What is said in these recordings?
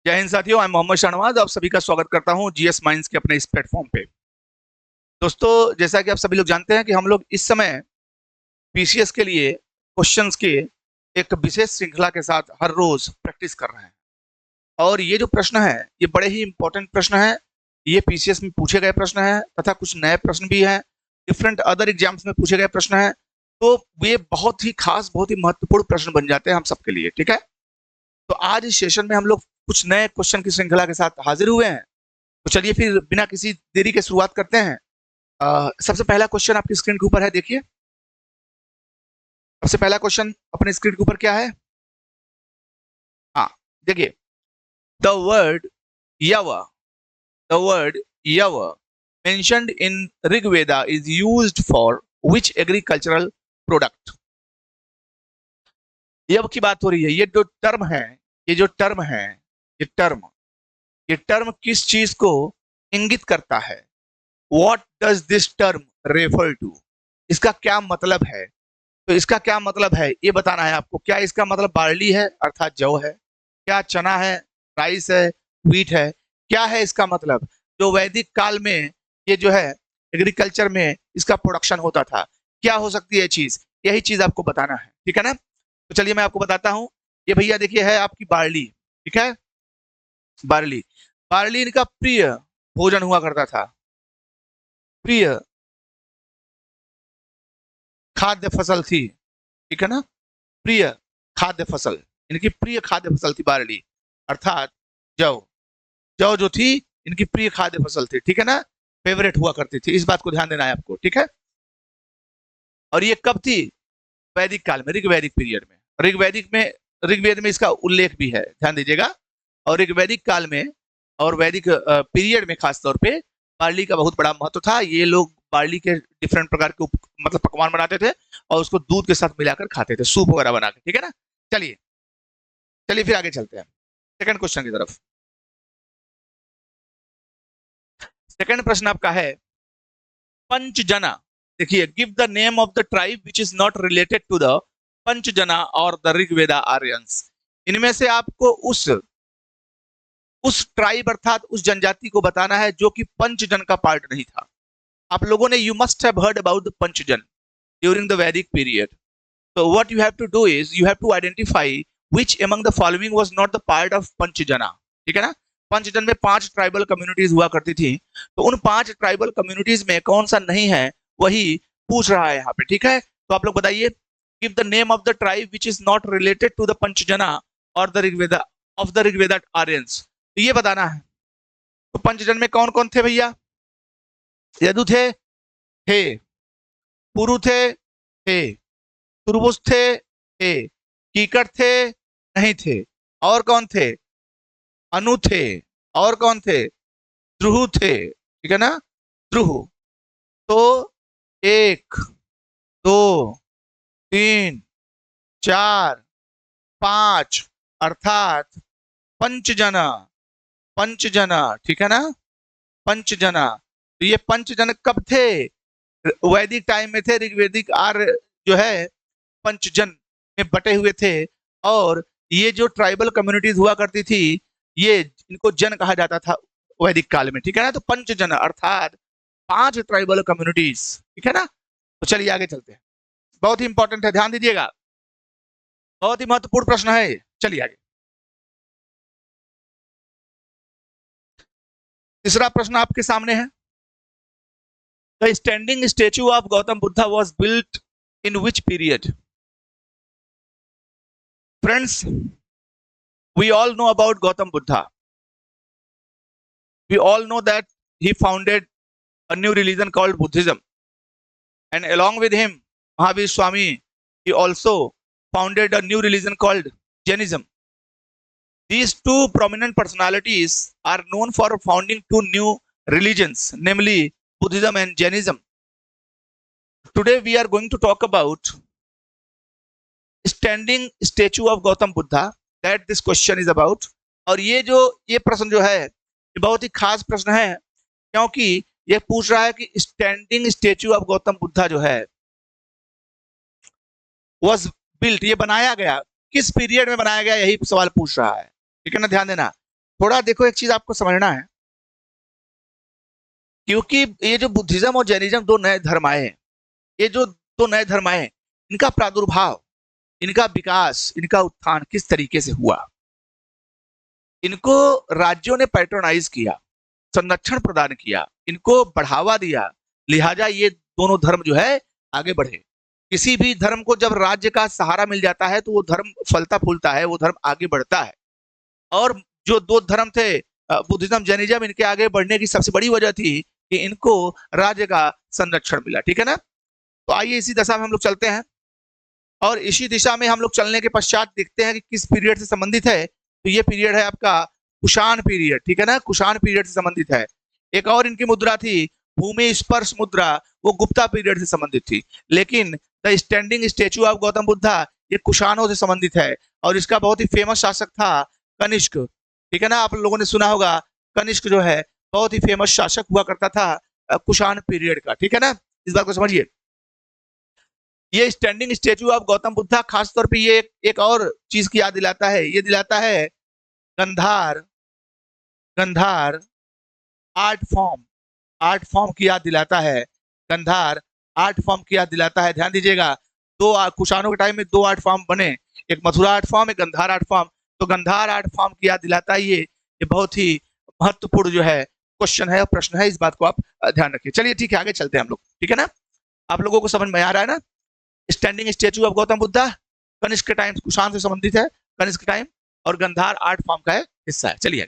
जय हिंद साथियों, मैं मोहम्मद शाहनवाज आप सभी का स्वागत करता हूं जीएस माइंड्स के अपने इस प्लेटफॉर्म पे। दोस्तों, जैसा कि आप सभी लोग जानते हैं कि हम लोग इस समय पीसीएस के लिए क्वेश्चंस के एक विशेष श्रृंखला के साथ हर रोज प्रैक्टिस कर रहे हैं। और ये जो प्रश्न है ये बड़े ही इंपॉर्टेंट प्रश्न है। ये पीसीएस में पूछे गए प्रश्न है तथा कुछ नए प्रश्न भी हैं, डिफरेंट अदर एग्जाम्स में पूछे गए प्रश्न है। तो ये बहुत ही खास, बहुत ही महत्वपूर्ण प्रश्न बन जाते हैं हम सबके लिए। ठीक है, तो आज इस सेशन में हम लोग कुछ नए क्वेश्चन की श्रृंखला के साथ हाजिर हुए हैं। तो चलिए फिर बिना किसी देरी के शुरुआत करते हैं। सबसे पहला क्वेश्चन आपकी स्क्रीन के ऊपर है, देखिए। सबसे पहला क्वेश्चन अपने स्क्रीन के ऊपर क्या है? हाँ, देखिए। The word yava the word yava mentioned in Rigveda is used for which agricultural product. यव की बात हो रही है। ये जो टर्म है, ये जो टर्म है, ये टर्म ये टर्म किस चीज को इंगित करता है? What does this term refer to? इसका क्या मतलब है? तो इसका क्या मतलब है ये बताना है आपको। क्या इसका मतलब बार्ली है अर्थात जौ है? क्या चना है, राइस है, व्हीट है? क्या है इसका मतलब? जो वैदिक काल में ये जो है एग्रीकल्चर में इसका प्रोडक्शन होता था, क्या हो सकती है चीज? यही चीज आपको बताना है, ठीक है ना? तो चलिए मैं आपको बताता हूँ। ये भैया देखिए है आपकी बार्ली, ठीक है। बार्ली बार्ली इनका प्रिय भोजन हुआ करता था, प्रिय खाद्य फसल थी, ठीक है ना। प्रिय खाद्य फसल, इनकी प्रिय खाद्य फसल थी बार्ली, अर्थात जौ। जौ जो थी इनकी प्रिय खाद्य फसल थी, ठीक है ना। फेवरेट हुआ करती थी, इस बात को ध्यान देना है आपको, ठीक है। और ये कब थी? वैदिक काल में, ऋग्वैदिक पीरियड में। ऋग्वेद में इसका उल्लेख भी है, ध्यान दीजिएगा। और ऋग्वैदिक काल में और वैदिक पीरियड में खास तौर पे बार्ली का बहुत बड़ा महत्व था। ये लोग बार्ली के डिफरेंट प्रकार के मतलब पकवान बनाते थे और उसको दूध के साथ मिलाकर खाते थे, सूप वगैरह बना के, ठीक है ना। चलिए चलिए फिर आगे चलते हैं सेकंड क्वेश्चन की तरफ। सेकंड प्रश्न आपका है पंचजना। देखिए, give the name of the tribe which is not related to the Panchajana और द ऋग्वेदा आर्यंस। इनमें से आपको उस ट्राइब अर्थात उस जनजाति को बताना है जो कि पंचजन का पार्ट नहीं था। आप लोगों ने you must have heard about the Panchajan during the Vedic period. So what you have to do is you have to identify which among the following was not the part of पंचजना, ठीक है ना। पंचजन में 5 tribal communities हुआ करती थी, तो उन 5 tribal communities में कौन सा नहीं है वही पूछ रहा है यहाँ पे, ठीक है। तो आप लोग बताइए, give the name of the tribe which is not related to the Panchajana और the Rigveda of the Rigveda Aryans. तो ये बताना है। तो पंचजन में कौन कौन थे भैया? यदु थे, पुरु थे, तुरबुज थे, कीकट थे, नहीं थे। और कौन थे? अनु थे। और कौन थे? द्रुह थे, ठीक है ना। द्रुह। तो 1 2 3 4 5 अर्थात पंचजना, पंचजना, ठीक है ना। पंचजना। तो ये पंचजन कब थे? वैदिक टाइम में थे। ऋग्वेदिक आर्य जो है पंचजन में बटे हुए थे। और ये जो ट्राइबल कम्युनिटीज हुआ करती थी, ये इनको जन कहा जाता था वैदिक काल में, ठीक है ना। तो पंचजन अर्थात 5 ट्राइबल कम्युनिटीज, ठीक है ना। तो चलिए आगे चलते हैं। बहुत ही इंपॉर्टेंट है, ध्यान दीजिएगा, बहुत ही महत्वपूर्ण प्रश्न है। चलिए आगे। तीसरा प्रश्न आपके सामने है। The standing statue of Gautam Buddha was built in which period? Friends, we all know about Gautam Buddha. We all know that he founded a new religion called Buddhism. And along with him, Mahavir Swami, he also founded a new religion called Jainism. These two prominent personalities are known for founding 2 new religions, namely Buddhism and Jainism. Today we are going to talk about standing statue of Gautam Buddha, that this question is about. और ये प्रश्न जो है ये बहुत ही खास प्रश्न है, क्योंकि ये पूछ रहा है कि standing statue of Gautam Buddha जो है was built, ये बनाया गया किस पीरियड में बनाया गया, यही सवाल पूछ रहा है, ठीक है ना। ध्यान देना, थोड़ा देखो, एक चीज आपको समझना है, क्योंकि ये जो बुद्धिज्म और जैनिज्म दो नए धर्म आए हैं, ये जो दो नए धर्म आए हैं, इनका प्रादुर्भाव, इनका विकास, इनका उत्थान किस तरीके से हुआ। इनको राज्यों ने पैट्रोनाइज किया, संरक्षण प्रदान किया, इनको बढ़ावा दिया, लिहाजा ये दोनों धर्म जो है आगे बढ़े। किसी भी धर्म को जब राज्य का सहारा मिल जाता है तो वो धर्म फलता फूलता है, वो धर्म आगे बढ़ता है। और जो दो धर्म थे, बुद्धिज्म जैनिज्म, इनके आगे बढ़ने की सबसे बड़ी वजह थी कि इनको राज्य का संरक्षण मिला। ठीक है ना। तो आइए इसी दशा में हम लोग चलते हैं, और इसी दिशा में हम लोग चलने के पश्चात देखते हैं कि किस पीरियड से संबंधित है। तो ये पीरियड है आपका कुषाण पीरियड। ठीक है ना, कुषाण पीरियड से संबंधित है। एक और इनकी मुद्रा थी भूमि स्पर्श मुद्रा, वो गुप्ता पीरियड से संबंधित थी। लेकिन the standing statue of Gautam Buddha ये कुषाणों से संबंधित है, और इसका बहुत ही फेमस शासक था कनिष्क। ठीक है ना, आप लोगों ने सुना होगा, कनिष्क जो है बहुत ही फेमस शासक हुआ करता था कुषाण पीरियड का। ठीक है ना, इस बात को समझिए। ये standing statue of Gautam Buddha खासतौर पे ये एक और चीज की याद दिलाता है, ये दिलाता है गंधार, गंधार आर्ट फॉर्म की याद दिलाता है। गंधार आर्ट फॉर्म की याद दिलाता है। ध्यान दीजिएगा, दो कुषाणों के टाइम में दो आर्ट फॉर्म बने, एक मथुरा आर्ट फॉर्म, एक गंधार आर्ट फॉर्म। तो गंधार आर्ट फॉर्म की याद दिलाता है ये बहुत ही महत्वपूर्ण जो है क्वेश्चन है और प्रश्न है, इस बात को आप ध्यान रखिए। चलिए ठीक है, आगे चलते हैं हम लोग। ठीक है ना, आप लोगों को समझ में आ रहा है ना। Standing statue of Gautam Buddha Kanishka के टाइम, कुषाण से संबंधित है, कनिष्क के टाइम, और गंधार आर्ट फॉर्म का हिस्सा है। चलिए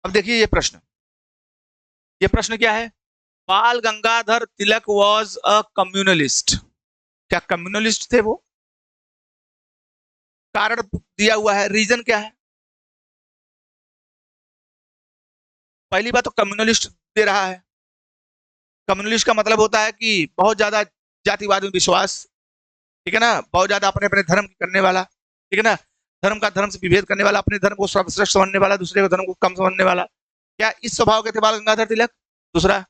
अब देखिए ये प्रश्न क्या है। बाल गंगाधर तिलक वॉज अ कम्युनलिस्ट। क्या कम्युनलिस्ट थे वो? कारण दिया हुआ है, रीजन क्या है। पहली बात तो कम्युनलिस्ट दे रहा है। कम्युनलिस्ट का मतलब होता है कि बहुत ज्यादा जातिवाद में विश्वास। ठीक है ना, बहुत ज्यादा अपने अपने धर्म करने वाला। ठीक है ना, धर्म का धर्म से विभेद करने वाला, अपने धर्म को सर्वश्रेष्ठ समझने वाला, दूसरे के धर्म को कम समझने वाला। क्या इस स्वभाव के थे बाल गंगाधर तिलक? दूसरा,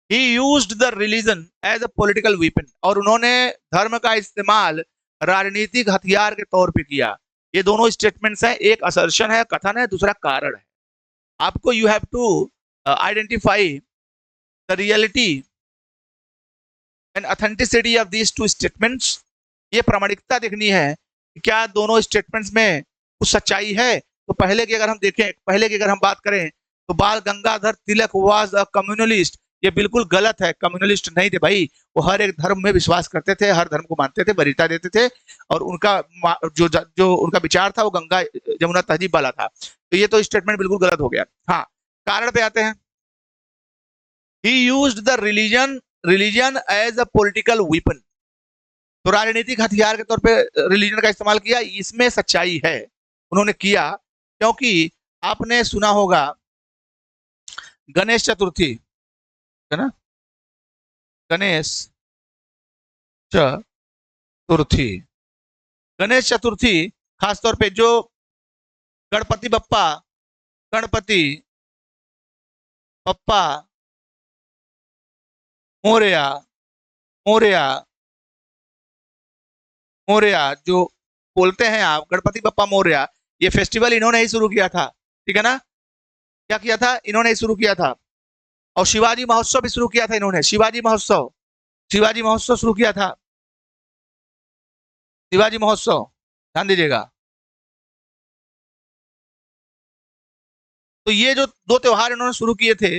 he used the religion as a political weapon, और उन्होंने धर्म का इस्तेमाल राजनीतिक हथियार के तौर पे किया। ये दोनों स्टेटमेंट्स हैं, एक असर्शन है, कथन है, दूसरा कारण है। आपको you have to identify the reality and authenticity of these two statements. ये प्रामाणिकता देखनी है कि क्या दोनों स्टेटमेंट्स में कुछ सच्चाई है। तो पहले की अगर हम देखें, पहले की अगर हम बात करें, तो बाल गंगाधर तिलक वाज अ कम्युनलिस्ट, ये बिल्कुल गलत है। कम्युनलिस्ट नहीं थे भाई, वो हर एक धर्म में विश्वास करते थे, हर धर्म को मानते थे, वरीयता देते थे, और उनका जो उनका विचार था वो गंगा जमुना तहजीब वाला था। तो ये तो स्टेटमेंट बिल्कुल गलत हो गया। हाँ, कारण पे आते हैं। He used the religion as a political weapon, तो राजनीतिक हथियार के तौर पे रिलीजन का इस्तेमाल किया, इसमें सच्चाई है, उन्होंने किया। क्योंकि आपने सुना होगा गणेश चतुर्थी, है ना, गणेश चतुर्थी, गणेश चतुर्थी खासतौर पे जो गणपति बप्पा, गणपति बप्पा मोरया, मोरया, मोरया जो बोलते हैं आप, गणपति बप्पा मोरया, ये फेस्टिवल इन्होंने ही शुरू किया था। ठीक है ना, क्या किया था इन्होंने ही शुरू किया था। और शिवाजी महोत्सव भी शुरू किया था इन्होंने, शिवाजी महोत्सव, शिवाजी महोत्सव शुरू किया था, शिवाजी महोत्सव, ध्यान दीजिएगा। तो ये जो दो त्योहार इन्होंने शुरू किए थे,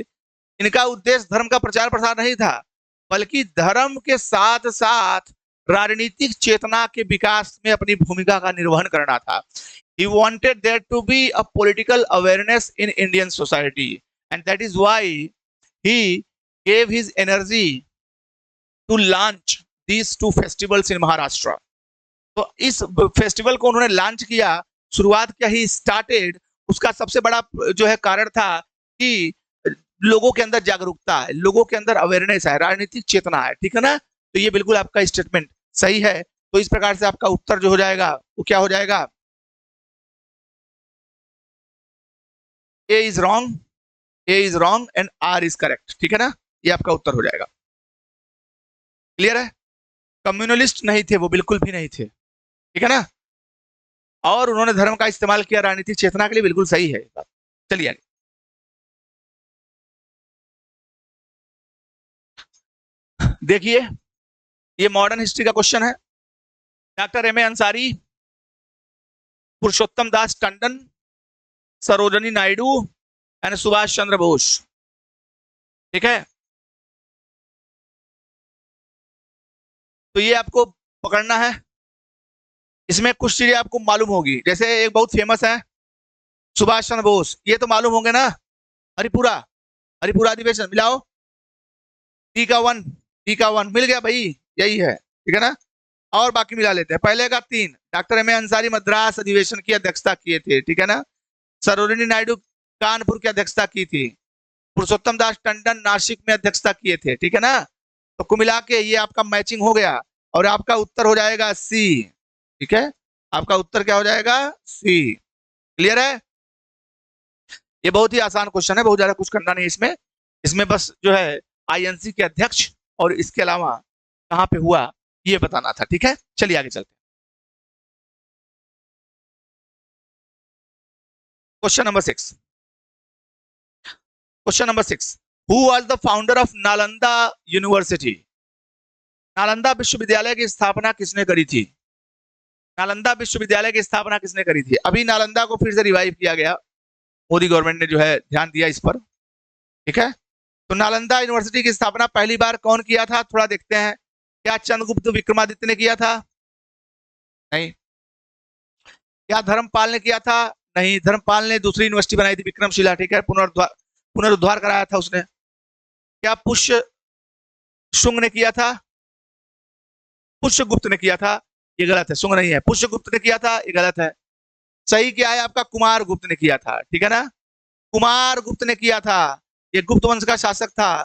इनका उद्देश्य धर्म का प्रचार प्रसार नहीं था, बल्कि धर्म के साथ साथ राजनीतिक चेतना के विकास में अपनी भूमिका का निर्वहन करना था। He wanted there to be a political awareness in Indian society, and that is why he gave his energy to launch these two festivals in Maharashtra. तो इस फेस्टिवल को उन्होंने लॉन्च किया, शुरुआत किया, ही स्टार्टेड। उसका सबसे बड़ा जो है कारण था कि लोगों के अंदर जागरूकता है, लोगों के अंदर अवेयरनेस है, राजनीतिक चेतना है। ठीक है ना, तो ये बिल्कुल आपका स्टेटमेंट सही है। तो इस प्रकार से आपका उत्तर जो हो जाएगा वो क्या हो जाएगा, A is wrong, A is wrong and R is correct. ठीक है ना, ये आपका उत्तर हो जाएगा। क्लियर है, कम्युनलिस्ट नहीं थे वो, बिल्कुल भी नहीं थे। ठीक है ना, और उन्होंने धर्म का इस्तेमाल किया राजनीतिक चेतना के लिए, बिल्कुल सही है बात। चलिए आगे। देखिए, ये मॉडर्न हिस्ट्री का क्वेश्चन है। Doctor M A Ansari, Purushottam Das Tandon, Sarojini Naidu and Subhash Chandra Bose. ठीक है, तो ये आपको पकड़ना है। इसमें कुछ चीजें आपको मालूम होगी, जैसे एक बहुत फेमस है सुभाष चंद्र बोस, ये तो मालूम होंगे ना। हरिपुरा, हरिपुरा अधिवेशन मिलाओ, टी का वन मिल गया भाई, यही है, ठीक है ना। और बाकी मिला लेते हैं। पहले का 3, doctor M A Ansari Madras अधिवेशन की अध्यक्षता किए थे, ठीक है ना। सरोजिनी नायडू कानपुर की अध्यक्षता की थी। पुरुषोत्तम दास टंडन नासिक में अध्यक्षता किए थे, ठीक है ना। तो कुल मिला के ये आपका मैचिंग हो गया और आपका उत्तर हो जाएगा सी। ठीक है, आपका उत्तर क्या हो जाएगा? सी। क्लियर है? ये बहुत ही आसान क्वेश्चन है, बहुत ज्यादा कुछ करना नहीं इसमें। इसमें बस जो है आईएनसी के अध्यक्ष और इसके अलावा कहां पे हुआ ये बताना था। ठीक है, चलिए आगे चलते हैं। Question number 6। Question number 6, who was the founder of Nalanda university? Nalanda विश्वविद्यालय की स्थापना किसने करी थी? नालंदा विश्वविद्यालय की स्थापना किसने करी थी? अभी नालंदा को फिर से रिवाइव किया गया, मोदी गवर्नमेंट ने जो है ध्यान दिया इस पर। ठीक है, तो नालंदा यूनिवर्सिटी की स्थापना पहली बार कौन किया था, थोड़ा देखते हैं। क्या चंद्रगुप्त विक्रमादित्य ने किया था? नहीं। क्या धर्मपाल ने किया था? नहीं, धर्मपाल ने दूसरी यूनिवर्सिटी बनाई थी, विक्रमशिला। ठीक है, पुनरुद्धार कराया था उसने। क्या पुष्य शुंग ने किया था? पुष्यगुप्त ने किया था, ये गलत है, शुंग नहीं है, पुष्यगुप्त ने किया था, ये गलत है। सही क्या है आपका? कुमार गुप्त ने किया था। ठीक है ना, कुमार गुप्त ने किया था। ये गुप्त वंश का शासक था,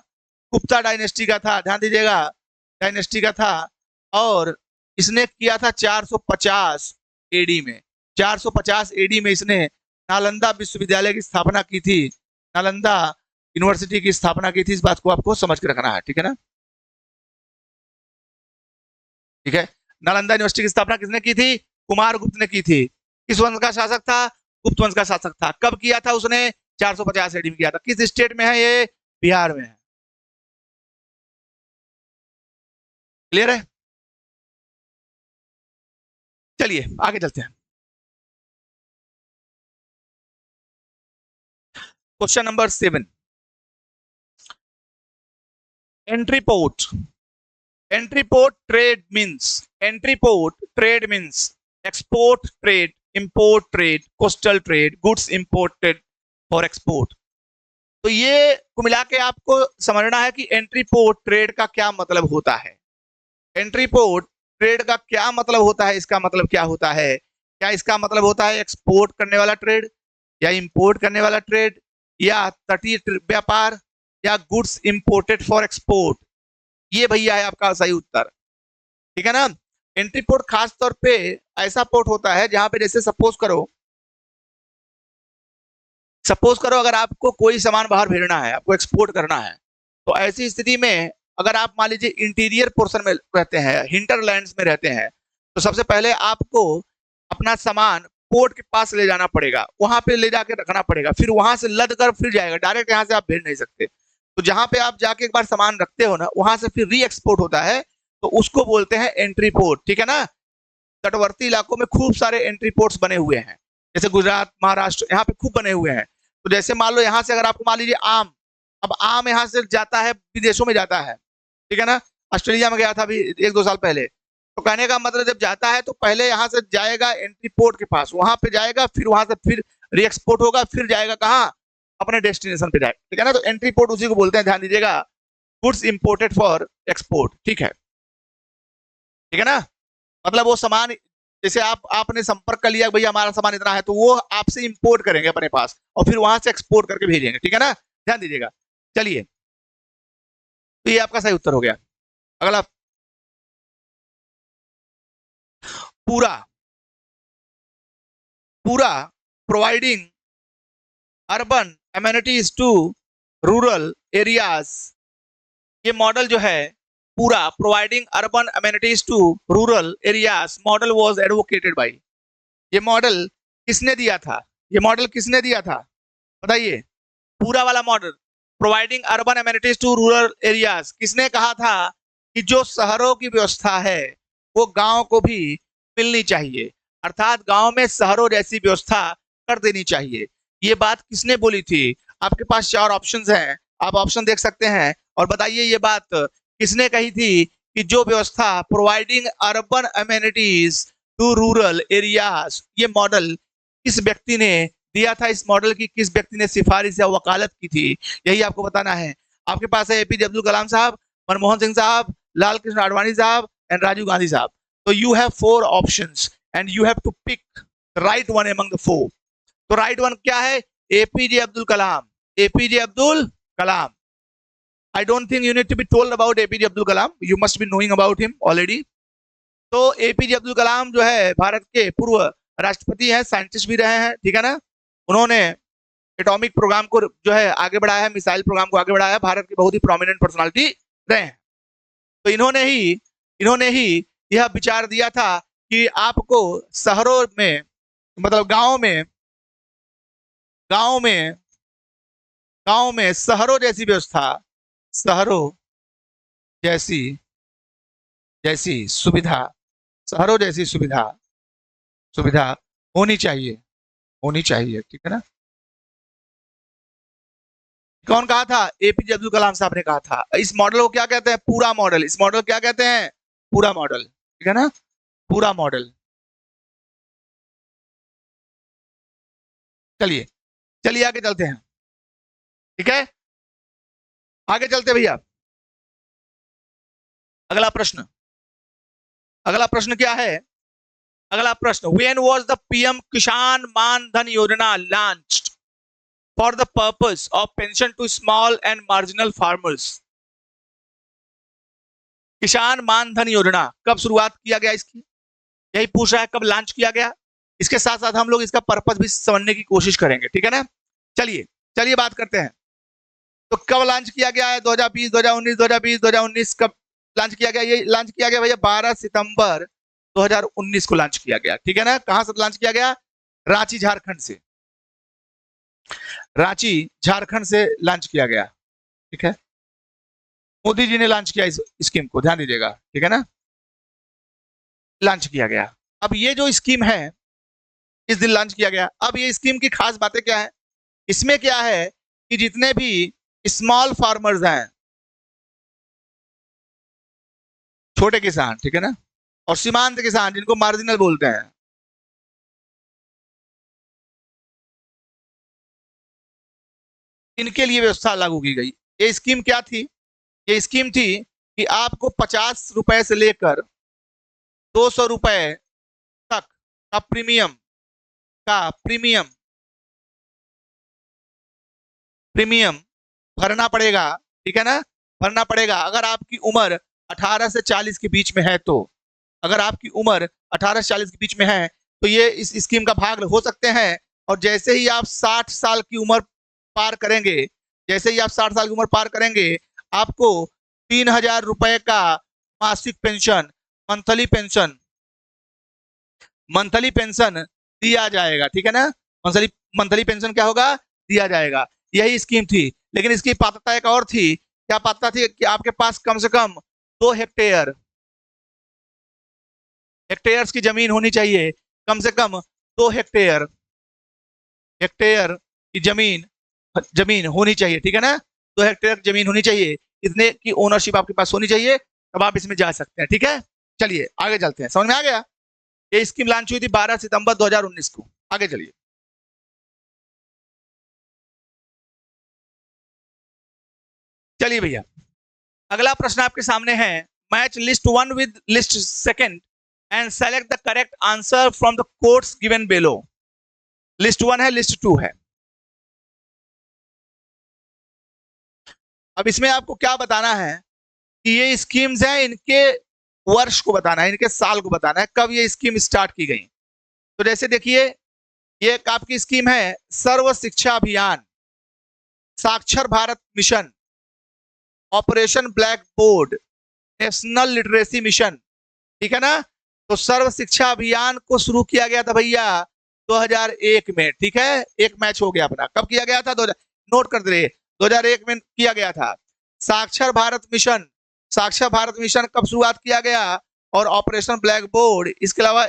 गुप्ता डायनेस्टी का था, ध्यान दीजिएगा, डायनेस्टी का था। और इसने किया था 450 एडी में। 450 एडी में इसने नालंदा विश्वविद्यालय की स्थापना की थी, नालंदा यूनिवर्सिटी की स्थापना की थी। इस बात को आपको समझ के रखना है, ठीक है ना। ठीक है, नालंदा यूनिवर्सिटी की स्थापना किसने की थी? कुमार गुप्त ने की थी। किस वंश का शासक था? गुप्त वंश का शासक था। कब किया था उसने? 450 एडी में किया था। किस स्टेट में है ये? बिहार में है। क्लियर है? चलिए आगे चलते हैं। Question number 7, entry port. Entry port trade means export trade, import trade, coastal trade, goods imported for export. तो ये को मिला के आपको समझना है कि एंट्री पोर्ट ट्रेड का क्या मतलब होता है। एंट्री पोर्ट ट्रेड का क्या मतलब होता है? इसका मतलब क्या होता है? क्या इसका मतलब होता है एक्सपोर्ट करने वाला ट्रेड, या इंपोर्ट करने वाला ट्रेड, या तटीय व्यापार, या गुड्स इंपोर्टेड फॉर एक्सपोर्ट? ये भैया है आपका सही उत्तर। ठीक है ना। एंट्री पोर्ट खास तौर पे ऐसा पोर्ट होता है जहां पे जैसे सपोज करो अगर आपको कोई सामान बाहर भेजना है, आपको एक्सपोर्ट करना है, तो ऐसी स्थिति में अगर आप मान लीजिए इंटीरियर पोर्शन में रहते हैं, हिंटरलैंड्स में रहते हैं, तो सबसे पहले आपको अपना सामान पोर्ट के पास ले जाना पड़ेगा, वहां पे ले जाके रखना पड़ेगा, फिर वहां से लद कर फिर जाएगा, डायरेक्ट यहाँ से आप भेज नहीं सकते। तो जहां पे आप जाके एक बार सामान रखते हो ना, वहां से फिर री एक्सपोर्ट होता है, तो उसको बोलते हैं एंट्री पोर्ट। ठीक है ना। तटवर्ती इलाकों में खूब सारे एंट्री पोर्ट्स बने हुए हैं, जैसे गुजरात, महाराष्ट्र, यहाँ पे खूब बने हुए हैं। तो जैसे मान लो यहाँ से अगर आपको मान लीजिए आम, अब आम यहाँ से जाता है विदेशों में जाता है, ठीक है ना। ऑस्ट्रेलिया में गया था अभी 1-2 साल पहले। तो कहने का मतलब जब जाता है तो पहले यहाँ से जाएगा एंट्री पोर्ट के पास, वहां पे जाएगा, फिर वहां से फिर री एक्सपोर्ट होगा, फिर जाएगा कहाँ? अपने डेस्टिनेशन पे जाएगा। ठीक है ना। तो एंट्री पोर्ट उसी को बोलते हैं, ध्यान दीजिएगा, गुड्स इंपोर्टेड फॉर एक्सपोर्ट। ठीक है, ठीक है ना। मतलब वो सामान जैसे आपने संपर्क कर लिया भैया हमारा सामान इतना है, तो वो आपसे इंपोर्ट करेंगे अपने पास और फिर वहां से एक्सपोर्ट करके भेजेंगे। ठीक है ना, ध्यान दीजिएगा। चलिए, तो ये आपका सही उत्तर हो गया। अगला, पूरा providing urban amenities to rural areas. ये मॉडल जो है पूरा providing urban amenities to rural areas model was advocated by, ये मॉडल किसने दिया था? ये मॉडल किसने दिया था बताइए? पूरा वाला model, providing urban amenities to rural areas, किसने कहा था कि जो शहरों की व्यवस्था है वो गांव को भी मिलनी चाहिए, अर्थात गांव में शहरों जैसी व्यवस्था कर देनी चाहिए। ये बात किसने बोली थी? आपके पास 4 ऑप्शंस हैं, आप ऑप्शन देख सकते हैं और बताइए ये बात किसने कही थी कि जो व्यवस्था providing urban amenities to rural areas, ये मॉडल किस व्यक्ति ने दिया था? इस मॉडल की किस व्यक्ति ने सिफारिश या वकालत की थी? यही आपको बताना है। आपके पास है एपीजे अब्दुल कलाम साहब, मनमोहन सिंह साहब, लाल कृष्ण आडवाणी साहब एंड राजीव गांधी साहब। तो you have 4 options and you have to pick right one among the 4। तो राइट वन क्या है? APJ Abdul Kalam. APJ Abdul Kalam. I don't think you need to be told about APJ Abdul Kalam. You must be knowing about him already. तो APJ Abdul कलाम जो है भारत के पूर्व राष्ट्रपति हैं, साइंटिस्ट भी रहे हैं, ठीक है ना। उन्होंने एटॉमिक प्रोग्राम को जो है आगे बढ़ाया है, मिसाइल प्रोग्राम को आगे बढ़ाया है, भारत की बहुत ही प्रोमिनेंट पर्सनालिटी रहे हैं। तो इन्होंने ही यह विचार दिया था कि आपको शहरों में, मतलब गांव में शहरों जैसी व्यवस्था, शहरों जैसी सुविधा, शहरों जैसी सुविधा होनी चाहिए, ठीक है ना। कौन कहा था? एपीजे अब्दुल कलाम साहब ने कहा था। इस मॉडल को क्या कहते हैं? पूरा मॉडल। इस मॉडल क्या कहते हैं? पूरा मॉडल, ठीक है ना, पूरा मॉडल। चलिए चलिए आगे चलते हैं, ठीक है, आगे चलते भैया। अगला प्रश्न क्या है? अगला प्रश्न, व्हेन वाज द पीएम किसान Maan Dhan Yojana launched for the purpose of pension to small and marginal farmers? Kisan Maan Dhan योजना कब शुरुआत किया गया इसकी? यही पूछ रहा है, कब लॉन्च किया गया। इसके साथ साथ हम लोग इसका पर्पस भी समझने की कोशिश करेंगे, ठीक है ना। चलिए बात करते हैं। तो कब लॉन्च किया गया है? 2020, 2019, 2020, 2019 कब लॉन्च किया गया? ये लॉन्च किया गया भैया 12 सितंबर 2019 को लॉन्च किया गया, ठीक है ना। कहां से लॉन्च किया गया? रांची झारखंड से। रांची झारखंड से लॉन्च किया गया, ठीक है। मोदी जी ने लॉन्च किया इस स्कीम को, ध्यान दीजिएगा, ठीक है ना, लॉन्च किया गया। अब ये जो स्कीम है इस दिन लॉन्च किया गया। अब ये स्कीम की खास बातें क्या है? इसमें क्या है कि जितने भी स्मॉल फार्मर्स हैं, छोटे किसान, ठीक है ना, और सीमांत किसान जिनको मार्जिनल बोलते हैं, इनके लिए व्यवस्था लागू की गई। ये स्कीम क्या थी? ये स्कीम थी कि आपको 50 रुपए से लेकर 200 रुपए तक का प्रीमियम भरना पड़ेगा, ठीक है ना, भरना पड़ेगा। अगर आपकी उम्र 18 से 40 के बीच में है तो, अगर आपकी उम्र 18 से 40 के बीच में है तो ये इस स्कीम का भाग हो सकते हैं। और जैसे ही आप 60 साल की उम्र पार करेंगे, जैसे ही आप 60 साल की उम्र पार करेंगे, आपको 3000 रुपए का मासिक पेंशन, मंथली पेंशन दिया जाएगा, ठीक है ना। मंथली पेंशन क्या होगा? दिया जाएगा। यही स्कीम थी। लेकिन इसकी पात्रता एक और थी। क्या पात्रता थी? कि आपके पास कम से कम 2 हेक्टेयर्स की जमीन होनी चाहिए, कम से कम 2 हेक्टेयर की जमीन होनी चाहिए, ठीक है ना। 2 हेक्टेयर जमीन होनी चाहिए, इतने की ओनरशिप आपके पास होनी चाहिए, तब आप इसमें जा सकते हैं, ठीक है। चलिए आगे चलते हैं, समझ में आ गया। ये स्कीम लॉन्च हुई थी 12 सितंबर 2019 को। आगे चलिए, भैया अगला प्रश्न आपके सामने है। Match list 1 with list 2 and select the correct answer from the quotes given below. List 1 है, लिस्ट 2 है। अब इसमें आपको क्या बताना है कि ये स्कीम्स हैं, इनके वर्ष को बताना है, इनके साल को बताना है, कब ये स्कीम स्टार्ट की गई। तो जैसे देखिए, ये आपकी स्कीम है सर्व शिक्षा अभियान, साक्षर Bharat mission, operation black board, national literacy mission, ठीक है ना। तो सर्व शिक्षा अभियान को शुरू किया गया था भैया 2001 में, ठीक है। एक मैच हो गया अपना, कब किया गया था? 2000, नोट कर दे, 2001 में किया गया था। साक्षर भारत मिशन, साक्षर भारत मिशन कब शुरुआत किया गया? और ऑपरेशन ब्लैक बोर्ड, इसके अलावा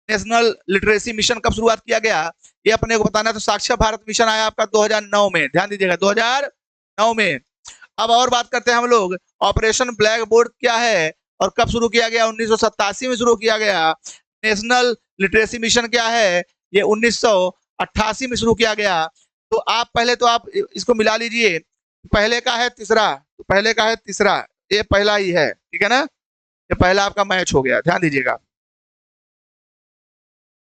नेशनल लिटरेसी मिशन कब शुरुआत किया गया, ये अपने को बताना है। तो साक्षर भारत मिशन आया आपका 2009 में, ध्यान दीजिएगा 2009 में। अब और बात करते हैं हम लोग, ऑपरेशन ब्लैक बोर्ड क्या है और कब शुरू किया गया? 1987 में शुरू किया गया। नेशनल लिटरेसी मिशन क्या है? ये 1988 में शुरू किया गया। तो आप पहले तो आप इसको मिला लीजिए, पहले का है तीसरा, तो पहले का है तीसरा, ये पहला ही है, ठीक है ना। ये पहला आपका मैच हो गया, ध्यान दीजिएगा।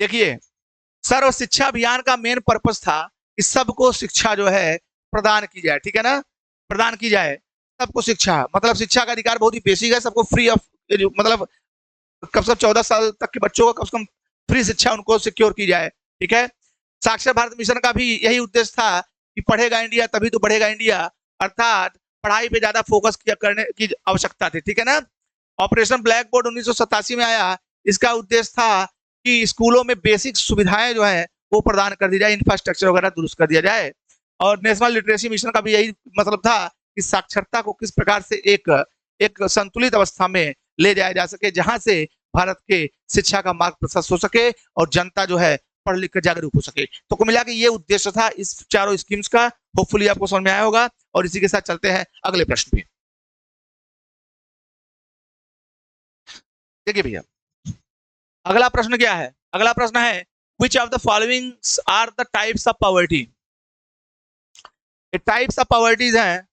देखिए, सर्व शिक्षा अभियान का मेन पर्पस था कि सबको शिक्षा जो है प्रदान की जाए, ठीक है ना, प्रदान की जाए सबको शिक्षा। मतलब शिक्षा का अधिकार बहुत ही बेसिक है, सबको फ्री ऑफ, मतलब कम से कम 14 साल तक के बच्चों को कम से कम फ्री शिक्षा उनको सिक्योर की जाए, ठीक है। साक्षर भारत मिशन का भी यही उद्देश्य था कि पढ़ेगा इंडिया तभी तो बढ़ेगा इंडिया, अर्थात पढ़ाई पे ज्यादा फोकस करने की आवश्यकता थी, ठीक है ना। ऑपरेशन ब्लैक बोर्ड 1987 में आया, इसका उद्देश्य था कि स्कूलों में बेसिक सुविधाएं जो है वो प्रदान कर दी जाए, इंफ्रास्ट्रक्चर वगैरह दुरुस्त कर दिया जाए। और नेशनल लिटरेसी मिशन का भी यही मतलब था कि साक्षरता को किस प्रकार से एक संतुलित अवस्था में ले जाया जा सके, जहां से भारत के शिक्षा का मार्ग प्रशस्त हो सके और जनता जो है पढ़ लिख कर जागरूक हो सके। तो कुल मिला के ये उद्देश्य था इस चारों स्कीम्स का। होपफुली आपको समझ में आया होगा। और इसी के साथ चलते हैं अगले प्रश्न पे। देखिए भैया, अगला प्रश्न क्या है? अगला प्रश्न है, which of the following are the types of poverty? ये टाइप्स ऑफ पॉवर्टीज हैं,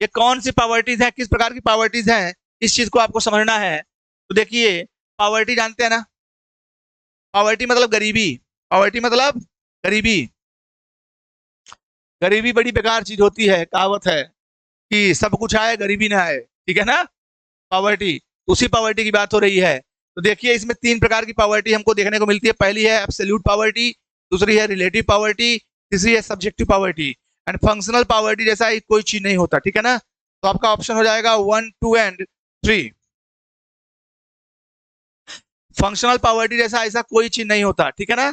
ये कौन सी पॉवर्टीज हैं, किस प्रकार की पॉवर्टीज हैं, इस चीज को आपको समझना है। तो देखिए, पॉवर्टी जानते हैं ना, पॉवर्टी मतलब गरीबी, पॉवर्टी मतलब गरीबी। गरीबी बड़ी बेकार चीज होती है, कहावत है कि सब कुछ आए गरीबी ना आए, ठीक है ना। पॉवर्टी, उसी पॉवर्टी की बात हो रही है। तो देखिए, इसमें 3 प्रकार की पॉवर्टी हमको देखने को मिलती है। पहली है एब्सोल्यूट पॉवर्टी, दूसरी है रिलेटिव पॉवर्टी, तीसरी है subjective poverty. And functional poverty जैसा कोई चीज नहीं होता, ठीक है ना। तो आपका ऑप्शन हो जाएगा 1, 2 एंड 3। फंक्शनल पॉवर्टी जैसा ऐसा कोई चीज नहीं होता, ठीक है ना।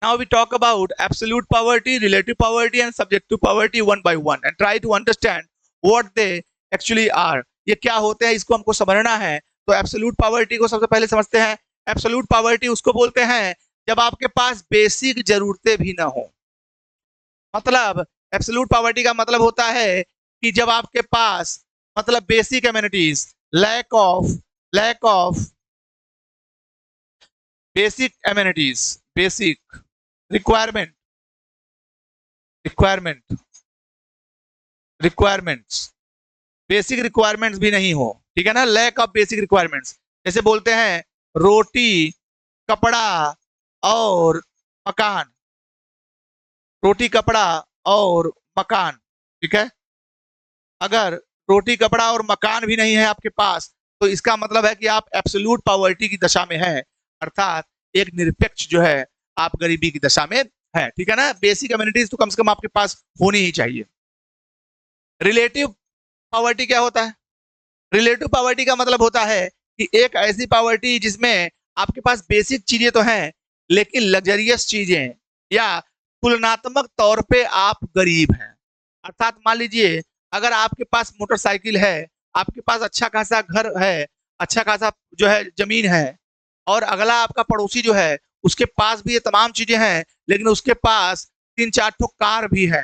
Now we talk about absolute poverty, relative poverty and subjective poverty one by one and try to understand what they actually are. ये क्या होते हैं, इसको हमको समझना है। तो एब्सोल्यूट पॉवर्टी को सबसे पहले समझते हैं। एब्सोल्यूट पॉवर्टी उसको बोलते हैं जब आपके पास बेसिक जरूरतें भी ना हो। मतलब एब्सोल्यूट पॉवर्टी का मतलब होता है कि जब आपके पास मतलब basic amenities, lack of basic amenities, basic requirements basic requirements भी नहीं हो, ठीक है ना। लैक ऑफ बेसिक रिक्वायरमेंट्स, जैसे बोलते हैं रोटी, कपड़ा और मकान, रोटी, कपड़ा और मकान, ठीक है। अगर रोटी, कपड़ा और मकान भी नहीं है आपके पास, तो इसका मतलब है कि आप एब्सोल्यूट पॉवर्टी की दशा में हैं, अर्थात एक निरपेक्ष जो है आप गरीबी की दशा में है, ठीक है ना। बेसिक अम्यूनिटीज तो कम से कम आपके पास होनी ही चाहिए। रिलेटिव पॉवर्टी क्या होता है? रिलेटिव पॉवर्टी का मतलब होता है कि एक ऐसी पॉवर्टी जिसमें आपके पास बेसिक चीजें तो हैं, लेकिन लग्जरियस चीजें या तुलनात्मक तौर पे आप गरीब हैं। अर्थात मान लीजिए, अगर आपके पास मोटरसाइकिल है, आपके पास अच्छा खासा घर है, अच्छा खासा जो है जमीन है, और अगला आपका पड़ोसी जो है उसके पास भी ये तमाम चीजें हैं, लेकिन उसके पास 3-4 ठो कार भी है।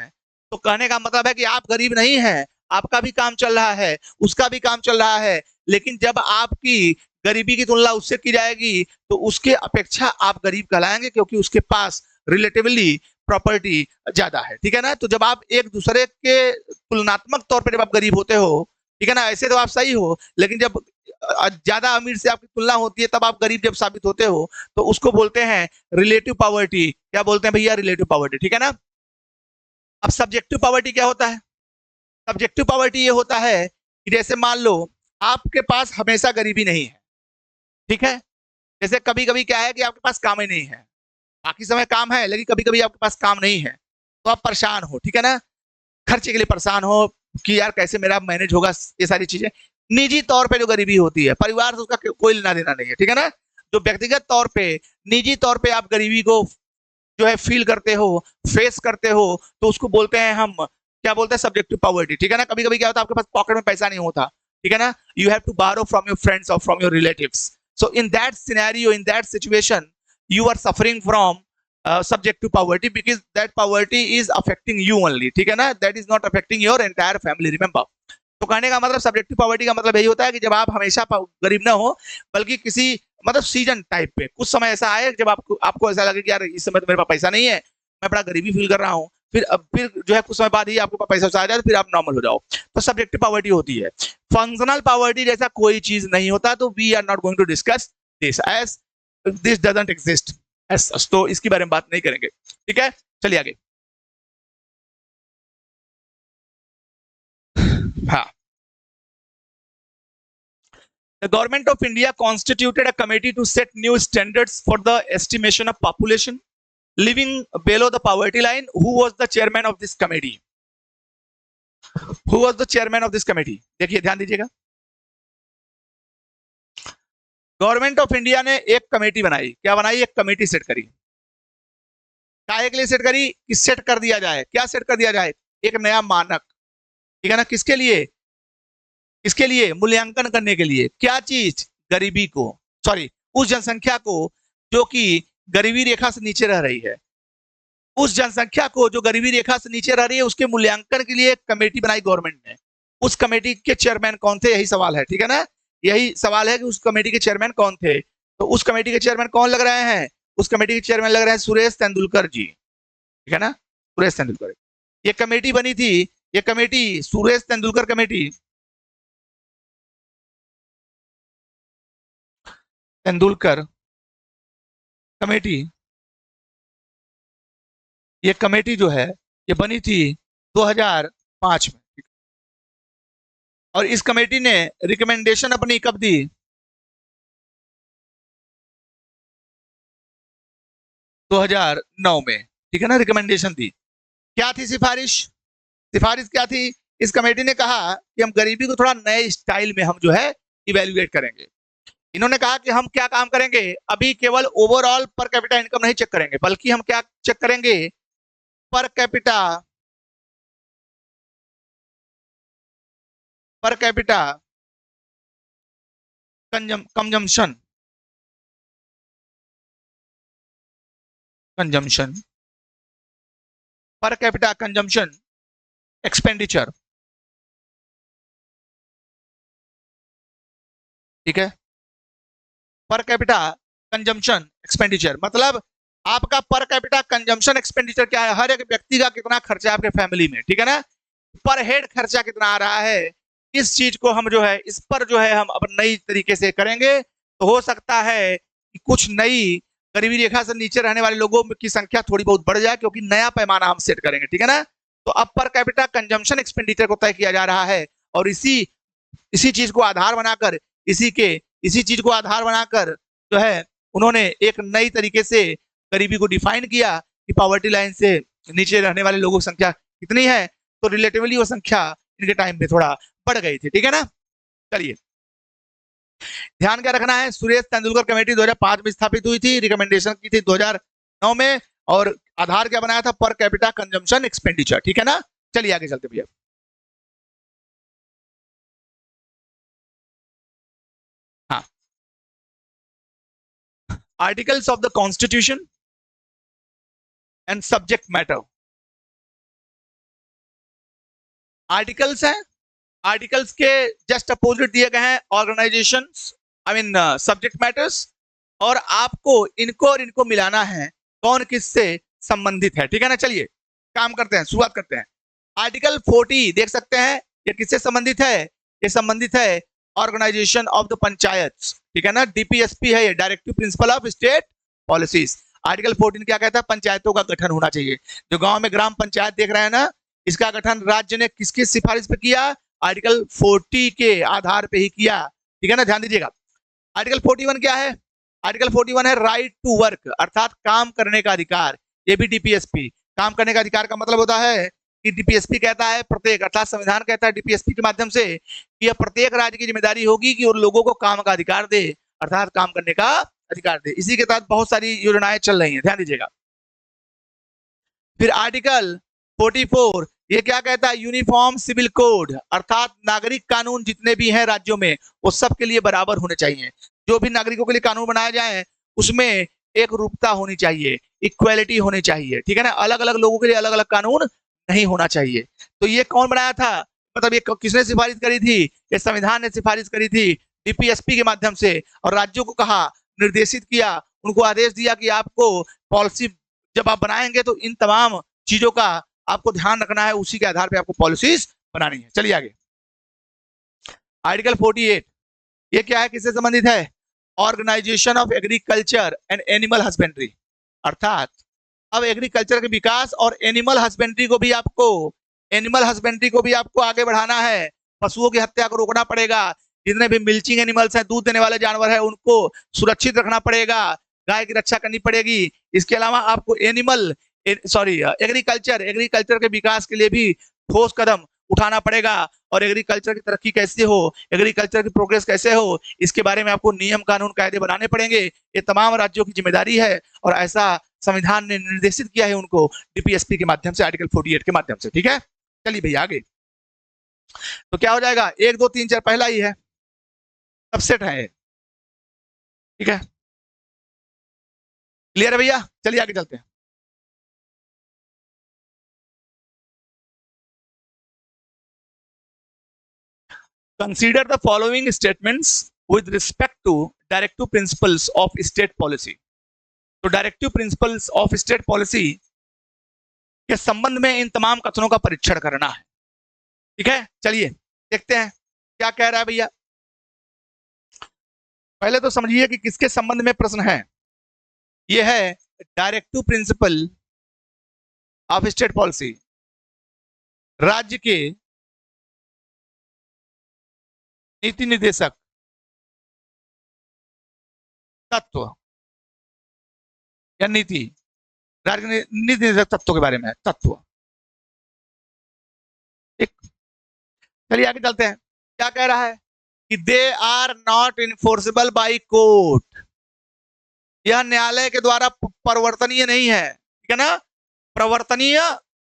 तो कहने का मतलब है कि आप गरीब नहीं हैं, आपका भी काम चल रहा है, उसका भी काम चल रहा है, लेकिन जब आपकी गरीबी की तुलना उससे की जाएगी तो उसके अपेक्षा आप गरीब कहलाएंगे, क्योंकि उसके पास रिलेटिवली प्रॉपर्टी ज्यादा है, ठीक है ना। तो जब आप एक दूसरे के तुलनात्मक तौर पर जब आप गरीब होते हो, ठीक है ना, ऐसे तो आप सही हो, लेकिन जब ज्यादा अमीर से आपकी तुलना होती है तब आप गरीब जब साबित होते हो, तो उसको बोलते हैं रिलेटिव पॉवर्टी। क्या बोलते हैं भैया? रिलेटिव पॉवर्टी, ठीक है ना। अब सब्जेक्टिव पॉवर्टी क्या होता है? सब्जेक्टिव पॉवर्टी ये होता है कि जैसे मान लो आपके पास हमेशा गरीबी नहीं है, ठीक है। जैसे कभी कभी क्या है कि आपके पास काम ही नहीं है, बाकी समय काम है, लेकिन कभी कभी आपके पास काम नहीं है, तो आप परेशान हो, ठीक है ना। खर्चे के लिए परेशान हो कि यार कैसे मेरा मैनेज होगा, ये सारी चीजें निजी तौर पे जो गरीबी होती है, परिवार से उसका कोई लेना देना नहीं है, ठीक है ना। जो व्यक्तिगत तौर पे, निजी तौर पे आप गरीबी को जो है फील करते हो, फेस करते हो, तो उसको बोलते हैं हम, क्या बोलते हैं, सब्जेक्टिव पॉवर्टी, ठीक है ना। कभी कभी क्या होता है, आपके पास पॉकेट में पैसा नहीं होता, ठीक है ना, यू हैव टू बारो फ्रॉम योर फ्रेंड्स और from your relatives. So in that scenario, in that situation, you are suffering from subjective poverty because that poverty is affecting you only, ठीक है ना, that is not affecting your entire family, remember। तो कहने का मतलब subjective poverty का मतलब यही होता है कि जब आप हमेशा गरीब ना हो, बल्कि किसी मतलब सीजन टाइप पे कुछ समय ऐसा आए जब आपको ऐसा लगे कि यार इस समय तो मेरे पास पैसा नहीं है, मैं बड़ा गरीबी फील कर रहा हूँ, फिर जो है कुछ समय बाद ही आपके पास पैसा आ जाए, फिर आप नॉर्मल हो जाओ, तो सब्जेक्टिव पॉवर्टी होती है। फंक्शनल पॉवर्टी जैसा कोई चीज नहीं होता, तो we are not going to discuss this as this doesn't exist as, तो इसके बारे में बात नहीं करेंगे, ठीक है। चलिए आगे। हाँ, the government of India constituted a committee to set new standards for the estimation of population living below the poverty line. Who was the chairman of this committee? Who was the chairman of this committee? देखिए ध्यान दीजिएगा, government of India ने एक committee बनाई, क्या बनाई, एक committee set करी, काहे के लिए सेट करी, कि सेट कर दिया जाए, क्या सेट कर दिया जाए, एक नया मानक, ठीक है ना, किसके लिए, इसके लिए मूल्यांकन करने के लिए, क्या चीज, गरीबी को, सॉरी उस जनसंख्या को जो कि गरीबी रेखा से नीचे रह रही है, उस जनसंख्या को जो गरीबी रेखा से नीचे रह रही है, उसके मूल्यांकन के लिए एक कमेटी बनाई गवर्नमेंट ने। उस कमेटी के चेयरमैन कौन थे, यही सवाल है, ठीक है ना, यही सवाल है कि उस कमेटी के चेयरमैन कौन थे। तो उस कमेटी के चेयरमैन कौन लग रहे हैं, उस कमेटी के चेयरमैन लग रहे हैं सुरेश तेंदुलकर जी, ठीक है ना, सुरेश तेंदुलकर। ये कमेटी बनी थी, ये committee Suresh Tendulkar committee, Tendulkar committee, ये कमेटी जो है ये बनी थी 2005 में, और इस कमेटी ने रिकमेंडेशन अपनी कब दी, 2009 में, ठीक है ना, रिकमेंडेशन दी। क्या थी सिफारिश, सिफारिश क्या थी, इस कमेटी ने कहा कि हम गरीबी को थोड़ा नए स्टाइल में हम जो है इवेल्युएट करेंगे। इन्होंने कहा कि हम क्या काम करेंगे, अभी केवल ओवरऑल पर कैपिटा इनकम नहीं चेक करेंगे, बल्कि हम क्या चेक करेंगे, per capita, per capita consumption, consumption, per capita consumption expenditure, ठीक है, पर कैपिटा कंजम्पशन एक्सपेंडिचर, मतलब आपका पर कैपिटा कंजम्पशन एक्सपेंडिचर क्या है, हर एक व्यक्ति का कितना खर्चा है आपके फैमिली में, ठीक है ना, पर हेड खर्चा कितना आ रहा है, इस चीज को हम जो है, इस पर जो है हम अब नई तरीके से करेंगे, तो हो सकता है कि कुछ नई गरीबी रेखा से नीचे रहने वाले लोगों की संख्या थोड़ी बहुत बढ़ जाए, क्योंकि नया पैमाना हम सेट करेंगे, ठीक है ना। तो अब पर कैपिटा कंजम्पशन एक्सपेंडिचर को तय किया जा रहा है, और इसी इसी चीज को आधार बनाकर, इसी चीज को आधार बनाकर जो है उन्होंने एक नई तरीके से गरीबी को डिफाइन किया कि पॉवर्टी लाइन से नीचे रहने वाले लोगों की संख्या कितनी है, तो रिलेटिवली वो संख्या इनके टाइम में थोड़ा बढ़ गई थी, ठीक है ना। चलिए ध्यान क्या रखना है, सुरेश तेंदुलकर कमेटी 2005 में स्थापित हुई थी, रिकमेंडेशन की थी 2009 में, और आधार क्या बनाया था, पर कैपिटा कंजम्पशन एक्सपेंडिचर, ठीक है ना। चलिए आगे चलते भैया। हाँ, articles of the constitution and subject matter, articles हैं, आर्टिकल्स के जस्ट अपोजिट दिए गए हैं organisations, I mean subject matters, और आपको इनको और इनको मिलाना है, कौन किससे संबंधित है, ठीक है ना। चलिए काम करते हैं, शुरुआत करते हैं। आर्टिकल 40 देख सकते हैं, ये किससे संबंधित है, ये संबंधित है ऑर्गेनाइजेशन ऑफ द पंचायत, ठीक है ना, डीपीएसपी है ये, directive principle of state policies. Article 14 क्या कहता है, पंचायतों का गठन होना चाहिए, जो गांव में ग्राम पंचायत देख रहे हैं ना, इसका गठन राज्य ने किसकी सिफारिश पे किया, आर्टिकल 40 के आधार पे ही किया, ठीक है ना, ध्यान दीजिएगा। आर्टिकल 41 क्या है, आर्टिकल 41 है राइट टू वर्क, अर्थात काम करने का अधिकार, ये भी डीपीएसपी, काम करने का अधिकार का मतलब होता है कि डीपीएसपी कहता है प्रत्येक, अर्थात संविधान कहता है डीपीएसपी के माध्यम से कि यह प्रत्येक राज्य की जिम्मेदारी होगी कि उन लोगों को काम का अधिकार दे, अर्थात काम करने का अधिकार दे। इसी के तहत बहुत सारी योजनाएं चल रही हैं, ध्यान दीजिएगा। फिर आर्टिकल 44 ये क्या कहता है? यूनिफॉर्म सिविल कोड, अर्थात नागरिक कानून जितने भी हैं राज्यों में वो सब के लिए बराबर होने चाहिए। जो भी नागरिकों के लिए कानून बनाए जाए उसमें एक रूपता होनी चाहिए, इक्वालिटी होनी चाहिए, ठीक है ना। अलग अलग लोगों के लिए अलग अलग कानून नहीं होना चाहिए। तो ये कौन बनाया था, मतलब ये किसने सिफारिश करी थी? ये संविधान ने सिफारिश करी थी डीपीएसपी के माध्यम से, और राज्यों को कहा, निर्देशित किया, उनको आदेश दिया कि आपको पॉलिसी जब आप बनाएंगे तो इन तमाम चीजों का आपको ध्यान रखना है, उसी के आधार पे आपको पॉलिसीज बनानी है। चलिए आगे। आर्टिकल 48 ये क्या है, किससे संबंधित है? Organisation of agriculture and animal husbandry, अर्थात अब एग्रीकल्चर के विकास और एनिमल हस्बेंड्री को भी आपको आगे बढ़ाना है। पशुओं की हत्या को रोकना पड़ेगा। जितने भी मिल्चिंग एनिमल्स हैं, दूध देने वाले जानवर हैं, उनको सुरक्षित रखना पड़ेगा, गाय की रक्षा करनी पड़ेगी। इसके अलावा आपको एग्रीकल्चर के विकास के लिए भी ठोस कदम उठाना पड़ेगा। और एग्रीकल्चर की तरक्की कैसे हो, एग्रीकल्चर की प्रोग्रेस कैसे हो, इसके बारे में आपको नियम कानून कायदे बनाने पड़ेंगे। ये तमाम राज्यों की जिम्मेदारी है और ऐसा संविधान ने निर्देशित किया है उनको डीपीएसपी के माध्यम से, आर्टिकल 48 के माध्यम से, ठीक है। चलिए भैया आगे। तो क्या हो जाएगा? 1 2 3 4 पहला ही है, सबसेट है, ठीक है। क्लियर है भैया? चलिए आगे चलते हैं। Consider the following statements with respect to directive principles of state policy. तो directive principles of state policy के संबंध में इन तमाम कथनों का परीक्षण करना है, ठीक है। चलिए देखते हैं क्या कह रहा है भैया। पहले तो समझिए कि किसके संबंध में प्रश्न है। यह है directive principle of state policy, राज्य के नीति निर्देशक तत्व या नीति, राज्य के नीति निर्देशक तत्वों के बारे में है, तत्व। एक, चलिए आगे चलते हैं। क्या कह रहा है कि they are not enforceable by court, यह न्यायालय के द्वारा परिवर्तनीय नहीं है, ठीक है ना। प्रवर्तनीय,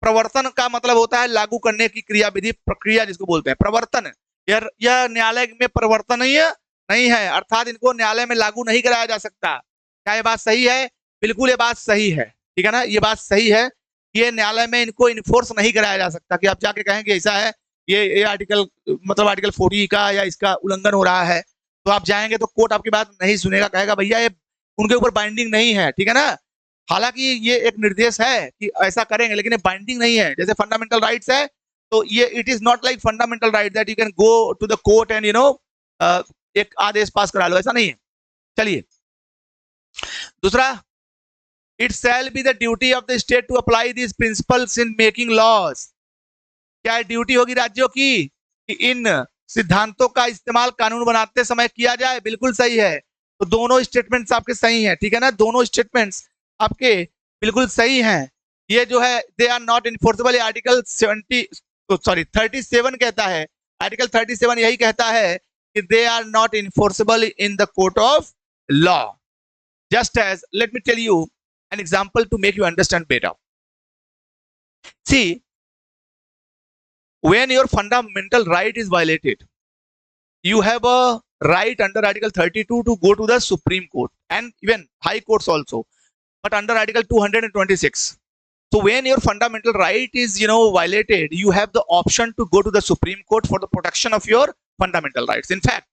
प्रवर्तन का मतलब होता है लागू करने की क्रिया विधि, प्रक्रिया जिसको बोलते हैं प्रवर्तन। यह न्यायालय में परिवर्तनीय नहीं है, अर्थात इनको न्यायालय में लागू नहीं कराया जा सकता। क्या ये बात सही है? बिल्कुल ये बात सही है, ठीक है ना। ये बात सही है कि ये न्यायालय में इनको इन्फोर्स नहीं कराया जा सकता कि आप जाके कहेंगे ऐसा है, ये आर्टिकल मतलब आर्टिकल 40 का या इसका उल्लंघन हो रहा है, तो आप जाएंगे तो कोर्ट आपकी बात नहीं सुनेगा, कहेगा भैया ये उनके ऊपर बाइंडिंग नहीं है, ठीक है ना। हालांकि ये एक निर्देश है कि ऐसा करेंगे, लेकिन ये बाइंडिंग नहीं है। जैसे फंडामेंटल राइट्स है, तो ये it is not like fundamental right that you can go to the court and एक आदेश पास करा लो, ऐसा नहीं है। चलिए दूसरा, it shall be the duty of the state to apply this principles in making laws. क्या ड्यूटी होगी राज्यों की कि इन सिद्धांतों का इस्तेमाल कानून बनाते समय किया जाए? बिल्कुल सही है। तो दोनों स्टेटमेंट्स आपके सही हैं, ठीक है ना। दोनों स्टेटमेंट्स आपके बिल्कुल सही हैं। ये जो है they are not enforceable, article 37 कहता है, आर्टिकल 37 यही कहता है कि they are not enforceable in the court of law. Just as, let me tell you an example to make you understand better. See, when your fundamental right is violated, you have a right under Article 32 to go to the Supreme Court and even high courts also, but under Article 226. So when your fundamental right is violated, you have the option to go to the Supreme Court for the protection of your fundamental rights. In fact,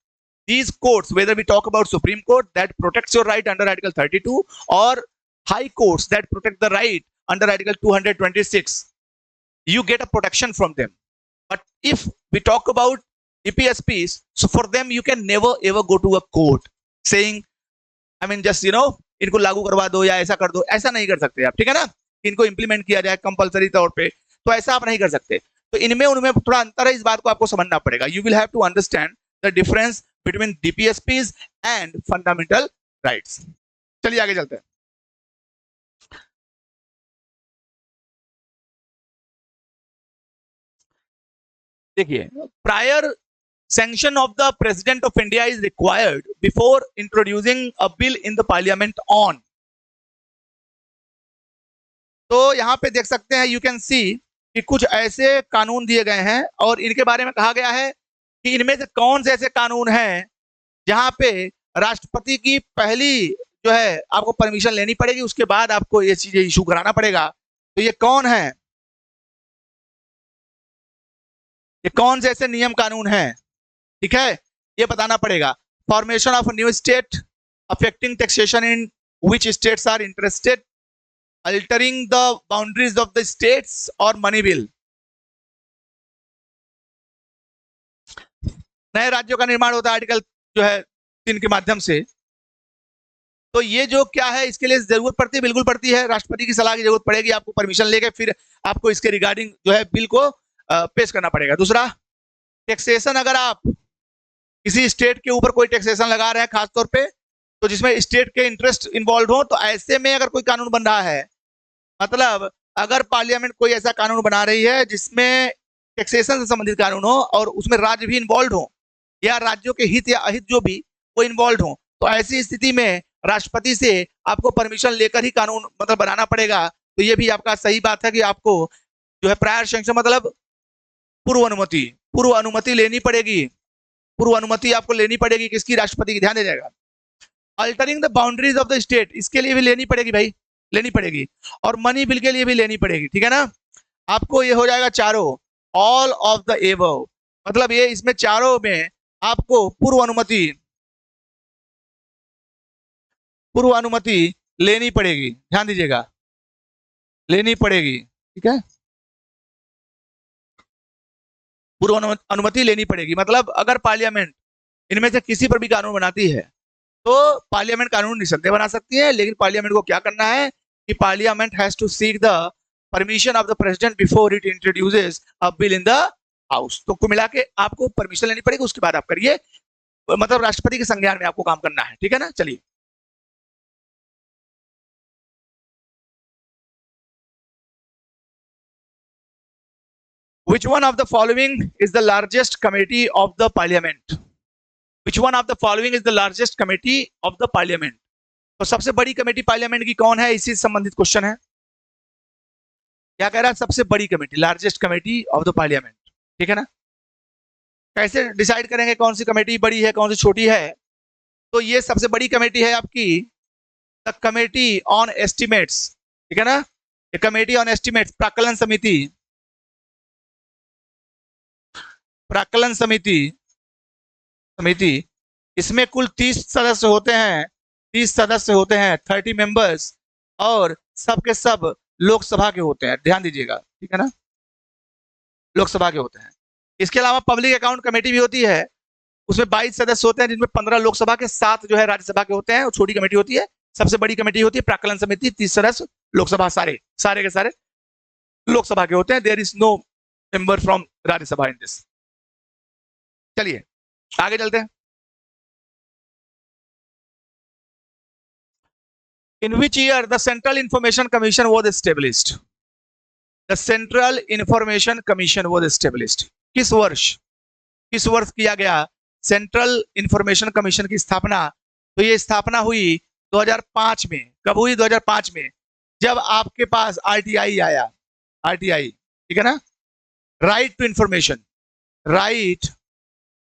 these courts, whether we talk about Supreme Court that protects your right under Article 32 or high courts that protect the right under Article 226, you get a protection from them. But if we talk about EPSPs, so for them you can never ever go to a court saying, I mean just इनको लागू करवा दो या ऐसा कर दो, ऐसा नहीं कर सकते आप, ठीक है ना। इनको इंप्लीमेंट किया जाए कंपलसरी तौर पे, तो ऐसा आप नहीं कर सकते। तो इनमें उनमें थोड़ा अंतर है, इस बात को आपको समझना पड़ेगा। You will have to understand the difference between DPSPs and fundamental rights. चलिए आगे चलते हैं। देखिए, prior sanction of the president of India is required before introducing a bill in the parliament on. तो यहां पे देख सकते हैं, यू कैन सी कि कुछ ऐसे कानून दिए गए हैं और इनके बारे में कहा गया है कि इनमें से कौन से ऐसे कानून हैं जहां पे राष्ट्रपति की पहली जो है आपको परमिशन लेनी पड़ेगी, उसके बाद आपको ये चीजें इशू कराना पड़ेगा। तो ये कौन है, ये कौन से ऐसे नियम कानून हैं, ठीक है, ये बताना पड़ेगा। Formation of new state affecting taxation in which states are interested, altering the boundaries of the states और मनी बिल। नए राज्यों का निर्माण होता है आर्टिकल जो है 3 के माध्यम से। तो ये जो क्या है, इसके लिए जरूरत पड़ती है, बिल्कुल पड़ती है, राष्ट्रपति की सलाह की जरूरत पड़ेगी, आपको परमिशन लेके फिर आपको इसके रिगार्डिंग जो है बिल को पेश करना पड़ेगा। दूसरा, टैक्सेशन, अगर आप किसी स्टेट के ऊपर कोई टैक्सेशन लगा रहे हैं खासतौर पे, तो जिसमें स्टेट के इंटरेस्ट इन्वॉल्व हो, तो ऐसे में अगर कोई कानून बन रहा है, मतलब अगर पार्लियामेंट कोई ऐसा कानून बना रही है जिसमें टैक्सेशन से संबंधित कानून हो और उसमें राज्य भी इन्वॉल्व हो या राज्यों के हित या अहित जो भी वो इन्वॉल्व हो, तो ऐसी स्थिति में राष्ट्रपति से आपको परमिशन लेकर ही कानून मतलब बनाना पड़ेगा। तो ये भी आपका सही बात है कि आपको जो है प्रायर सैंक्शन मतलब पूर्व अनुमति लेनी पड़ेगी, पूर्व अनुमति आपको लेनी पड़ेगी किसकी, राष्ट्रपति की, ध्यान दे जाएगा। Altering the boundaries of the state, इसके लिए भी लेनी पड़ेगी भाई, लेनी पड़ेगी, और मनी बिल के लिए भी लेनी पड़ेगी, ठीक है ना। आपको ये हो जाएगा चारों, ऑल ऑफ द एबव, मतलब ये इसमें चारों में आपको पूर्व अनुमति लेनी पड़ेगी, ध्यान दीजिएगा, लेनी पड़ेगी, ठीक है, पूर्व अनुमति लेनी पड़ेगी। मतलब अगर पार्लियामेंट इनमें से किसी पर भी कानून बनाती है तो पार्लियामेंट कानून निसंदेह बना सकती है, लेकिन पार्लियामेंट को क्या करना है कि parliament has to seek the permission of the president before it introduces a bill in the house. तो कुल मिला के आपको परमिशन लेनी पड़ेगी, उसके बाद आप करिए, मतलब राष्ट्रपति के संज्ञान में आपको काम करना है, ठीक है ना। चलिए, which one of the following is the largest committee of the parliament? Which one of the following is the largest committee of the parliament? तो सबसे बड़ी कमेटी पार्लियामेंट की कौन है, इसी से संबंधित क्वेश्चन है। क्या कह रहा है, सबसे बड़ी committee, largest committee of the parliament, ठीक है ना। कैसे डिसाइड करेंगे कौन सी कमेटी बड़ी है कौन सी छोटी है, तो ये सबसे बड़ी कमेटी है आपकी द कमेटी ऑन एस्टिमेट्स, ठीक है ना, ये कमेटी ऑन एस्टिमेट्स, प्राक्कलन समिति, प्राक्कलन समिति, इसमें कुल 30 सदस्य होते हैं, 30 सदस्य होते हैं, 30 मेंबर्स, और सब के सब लोकसभा के होते हैं, ध्यान दीजिएगा, ठीक है ना, लोकसभा के होते हैं। इसके अलावा पब्लिक अकाउंट कमेटी भी होती है, उसमें 22 सदस्य होते हैं, जिनमें 15 लोकसभा के, 7 जो है राज्यसभा के होते हैं, और छोटी कमेटी होती है। सबसे बड़ी कमेटी होती है प्राक्कलन समिति, 30 सदस्य, लोकसभा सारे के सारे लोकसभा के होते हैं, there is no member from Rajya Sabha in this. चलिए आगे चलते हैं। In which year the Central Information Commission was established? The Central Information Commission was established. किस वर्ष किया गया सेंट्रल इंफॉर्मेशन कमीशन की स्थापना? तो ये स्थापना हुई 2005 में। कब हुई? 2005 में, जब आपके पास आरटीआई आया, आरटीआई, ठीक है ना, right to information, right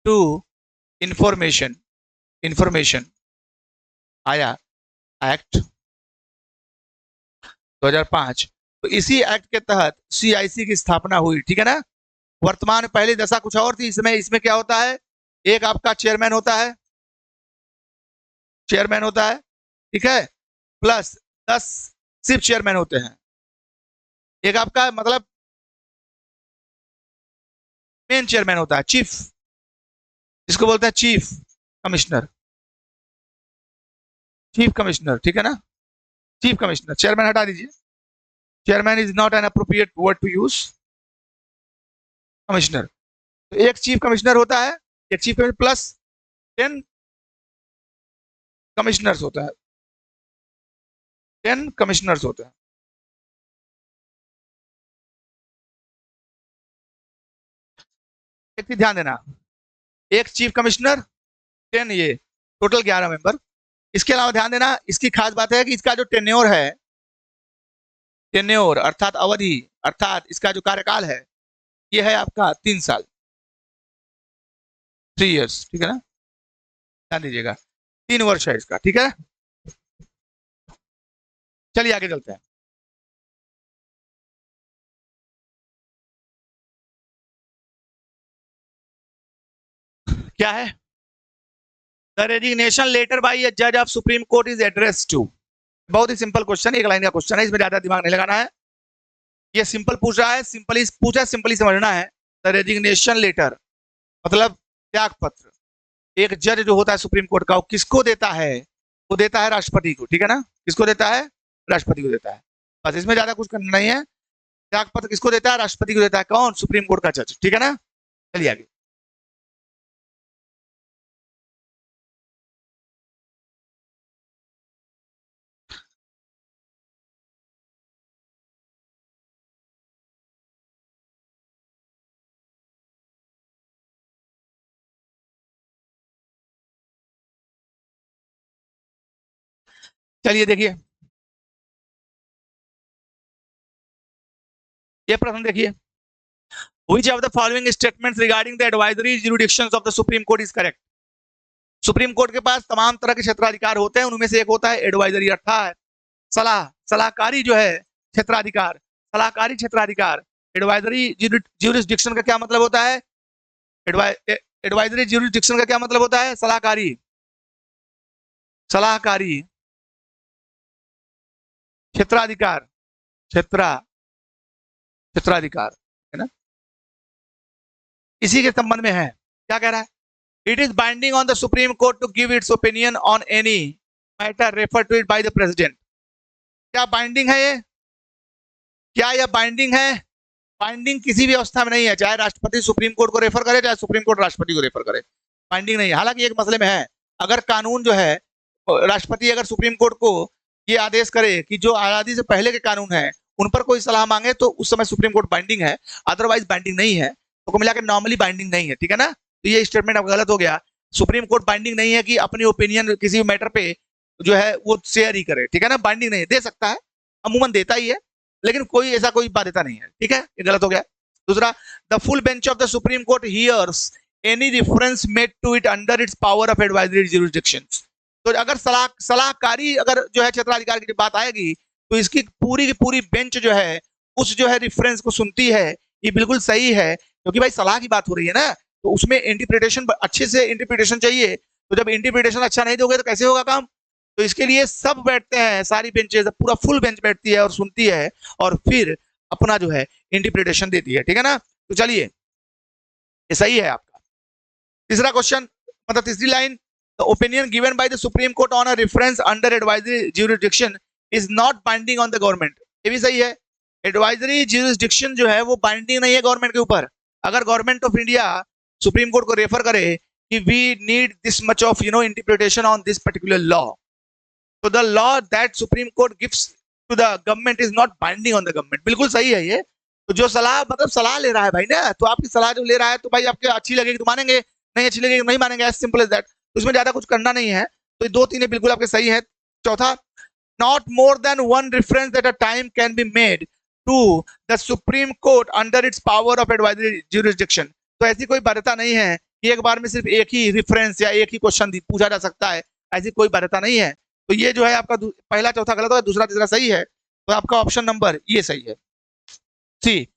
to information आया एक्ट 2005। तो इसी एक्ट के तहत सीआईसी की स्थापना हुई, ठीक है ना। वर्तमान पहली दशा कुछ और थी, इसमें क्या होता है, एक आपका चेयरमैन होता है, ठीक है, प्लस 10 सिर्फ चेयरमैन होते हैं। एक आपका मतलब मेन चेयरमैन होता है, चीफ, जिसको बोलते हैं चीफ कमिश्नर, ठीक है ना, चीफ कमिश्नर। चेयरमैन हटा दीजिए, chairman is not an appropriate word to use, commissioner. तो एक चीफ कमिश्नर होता है, एक चीफ कमिश्नर प्लस 10 कमिश्नर्स होता है, 10 कमिश्नर्स होते हैं। एक चीज ध्यान देना, एक चीफ कमिश्नर, 10 ये टोटल 11 मेंबर। इसके अलावा ध्यान देना, इसकी खास बात है कि इसका जो टेन्योर है, टेन्योर अर्थात अवधि, अर्थात इसका जो कार्यकाल है, ये है आपका 3 साल, 3 इयर्स, ठीक है ना, ध्यान दीजिएगा, 3 वर्ष है इसका, ठीक है। चलिए आगे चलते हैं। क्या है? The resignation letter by a जज of supreme court is address to. बहुत ही सिंपल क्वेश्चन, एक लाइन का क्वेश्चन है, इसमें ज्यादा दिमाग नहीं लगाना है। ये सिंपल पूछ रहा है, सिंपली पूछा, सिंपली समझना है। द रेजिग्नेशन लेटर मतलब त्याग पत्र, एक जज जो होता है सुप्रीम कोर्ट का, वो किसको देता है? वो देता है राष्ट्रपति को, ठीक है ना। किसको देता है? राष्ट्रपति को देता है। बस इसमें ज्यादा कुछ करना नहीं है। त्याग पत्र किसको देता है? राष्ट्रपति को देता है। कौन? सुप्रीम कोर्ट का जज, ठीक है ना। चलिए आगे। चलिए देखिए, ये प्रश्न देखिए, which of the following statements regarding the advisory jurisdictions of the Supreme Court is correct? Supreme court के पास तमाम तरह के क्षेत्राधिकार होते हैं, उनमें से एक होता है एडवाइजरी, अर्थात सलाह, सलाहकारी जो है क्षेत्राधिकार, सलाहकारी क्षेत्राधिकार। एडवाइजरी ज्यूरिसडिक्शन का क्या मतलब होता है? एडवाइजरी ज्यूरिसडिक्शन का क्या मतलब होता है? सलाहकारी, सलाहकारी क्षेत्राधिकार, क्षेत्राधिकार, है ना। इसी के संबंध में है। क्या कह रहा है? It is binding on the supreme court to give its opinion on any matter refer to it by the president. क्या बाइंडिंग है ये? क्या यह बाइंडिंग है? बाइंडिंग किसी भी अवस्था में नहीं है, चाहे राष्ट्रपति सुप्रीम कोर्ट को रेफर करे, चाहे सुप्रीम कोर्ट राष्ट्रपति को रेफर करे, बाइंडिंग नहीं है। हालांकि एक मसले में है, अगर कानून जो है, राष्ट्रपति अगर सुप्रीम कोर्ट को ये आदेश करे कि जो आजादी से पहले के कानून है उन पर कोई सलाह मांगे, तो उस समय सुप्रीम कोर्ट बाइंडिंग है, अदरवाइज बाइंडिंग नहीं है। तो मिला के नॉर्मली बाइंडिंग नहीं है, ठीक है ना। तो ये स्टेटमेंट अब गलत हो गया। सुप्रीम कोर्ट बाइंडिंग नहीं है कि अपनी ओपिनियन किसी मैटर पे जो है वो शेयर ही करे, ठीक है ना। बाइंडिंग नहीं है, दे सकता है, अमूमन देता ही है, लेकिन कोई ऐसा कोई बाध्यता नहीं है, ठीक है। ये गलत हो गया। दूसरा, the full bench of the supreme Court hears any reference made to it under its power of advisory jurisdictions. तो अगर सलाहकारी अगर जो है क्षेत्राधिकार की बात आएगी, तो इसकी पूरी की पूरी बेंच जो है उस जो है रेफरेंस को सुनती है। ये बिल्कुल सही है, क्योंकि भाई सलाह की बात हो रही है ना, तो उसमें इंटरप्रिटेशन अच्छे से इंटरप्रिटेशन चाहिए। तो जब इंटरप्रिटेशन अच्छा नहीं दोगे तो कैसे होगा काम? तो इसके लिए सब बैठते हैं, सारी बेंचेस, पूरा फुल बेंच बैठती है और सुनती है, और फिर अपना जो है इंटरप्रिटेशन देती है, ठीक है ना। तो चलिए, ये सही है आपका। तीसरा क्वेश्चन, मतलब तीसरी line, the opinion given by the supreme court on a reference under advisory jurisdiction is not binding on the government. ये भी सही है। एडवाइजरी ज्यूरिसडिक्शन जो है वो बाइंडिंग नहीं है गवर्नमेंट के ऊपर। अगर government of India Supreme Court को रेफर करे कि we need this much of interpretation on this particular law, तो the law that Supreme Court gives to the government is not binding on the government. बिल्कुल सही है ये। तो जो सलाह, मतलब सलाह ले रहा है भाई ना, तो आपकी सलाह जो ले रहा है, तो भाई आपके अच्छी लगेगी तो मानेंगे, नहीं अच्छी लगेगी तो नहीं मानेंगे, एज सिंपल एज दैट। तो इसमें ज्यादा कुछ करना नहीं है। तो दो तीन बिल्कुल आपके सही है। चौथा, not more than one reference at a time can be made to the supreme court under its power of advisory jurisdiction. तो ऐसी कोई बाध्यता नहीं है कि एक बार में सिर्फ एक ही रेफरेंस या एक ही क्वेश्चन पूछा जा सकता है, ऐसी कोई बाध्यता नहीं है। तो ये जो है आपका पहला चौथा गलत हो, दूसरा तीसरा सही है। तो आपका ऑप्शन नंबर ये सही है, सी,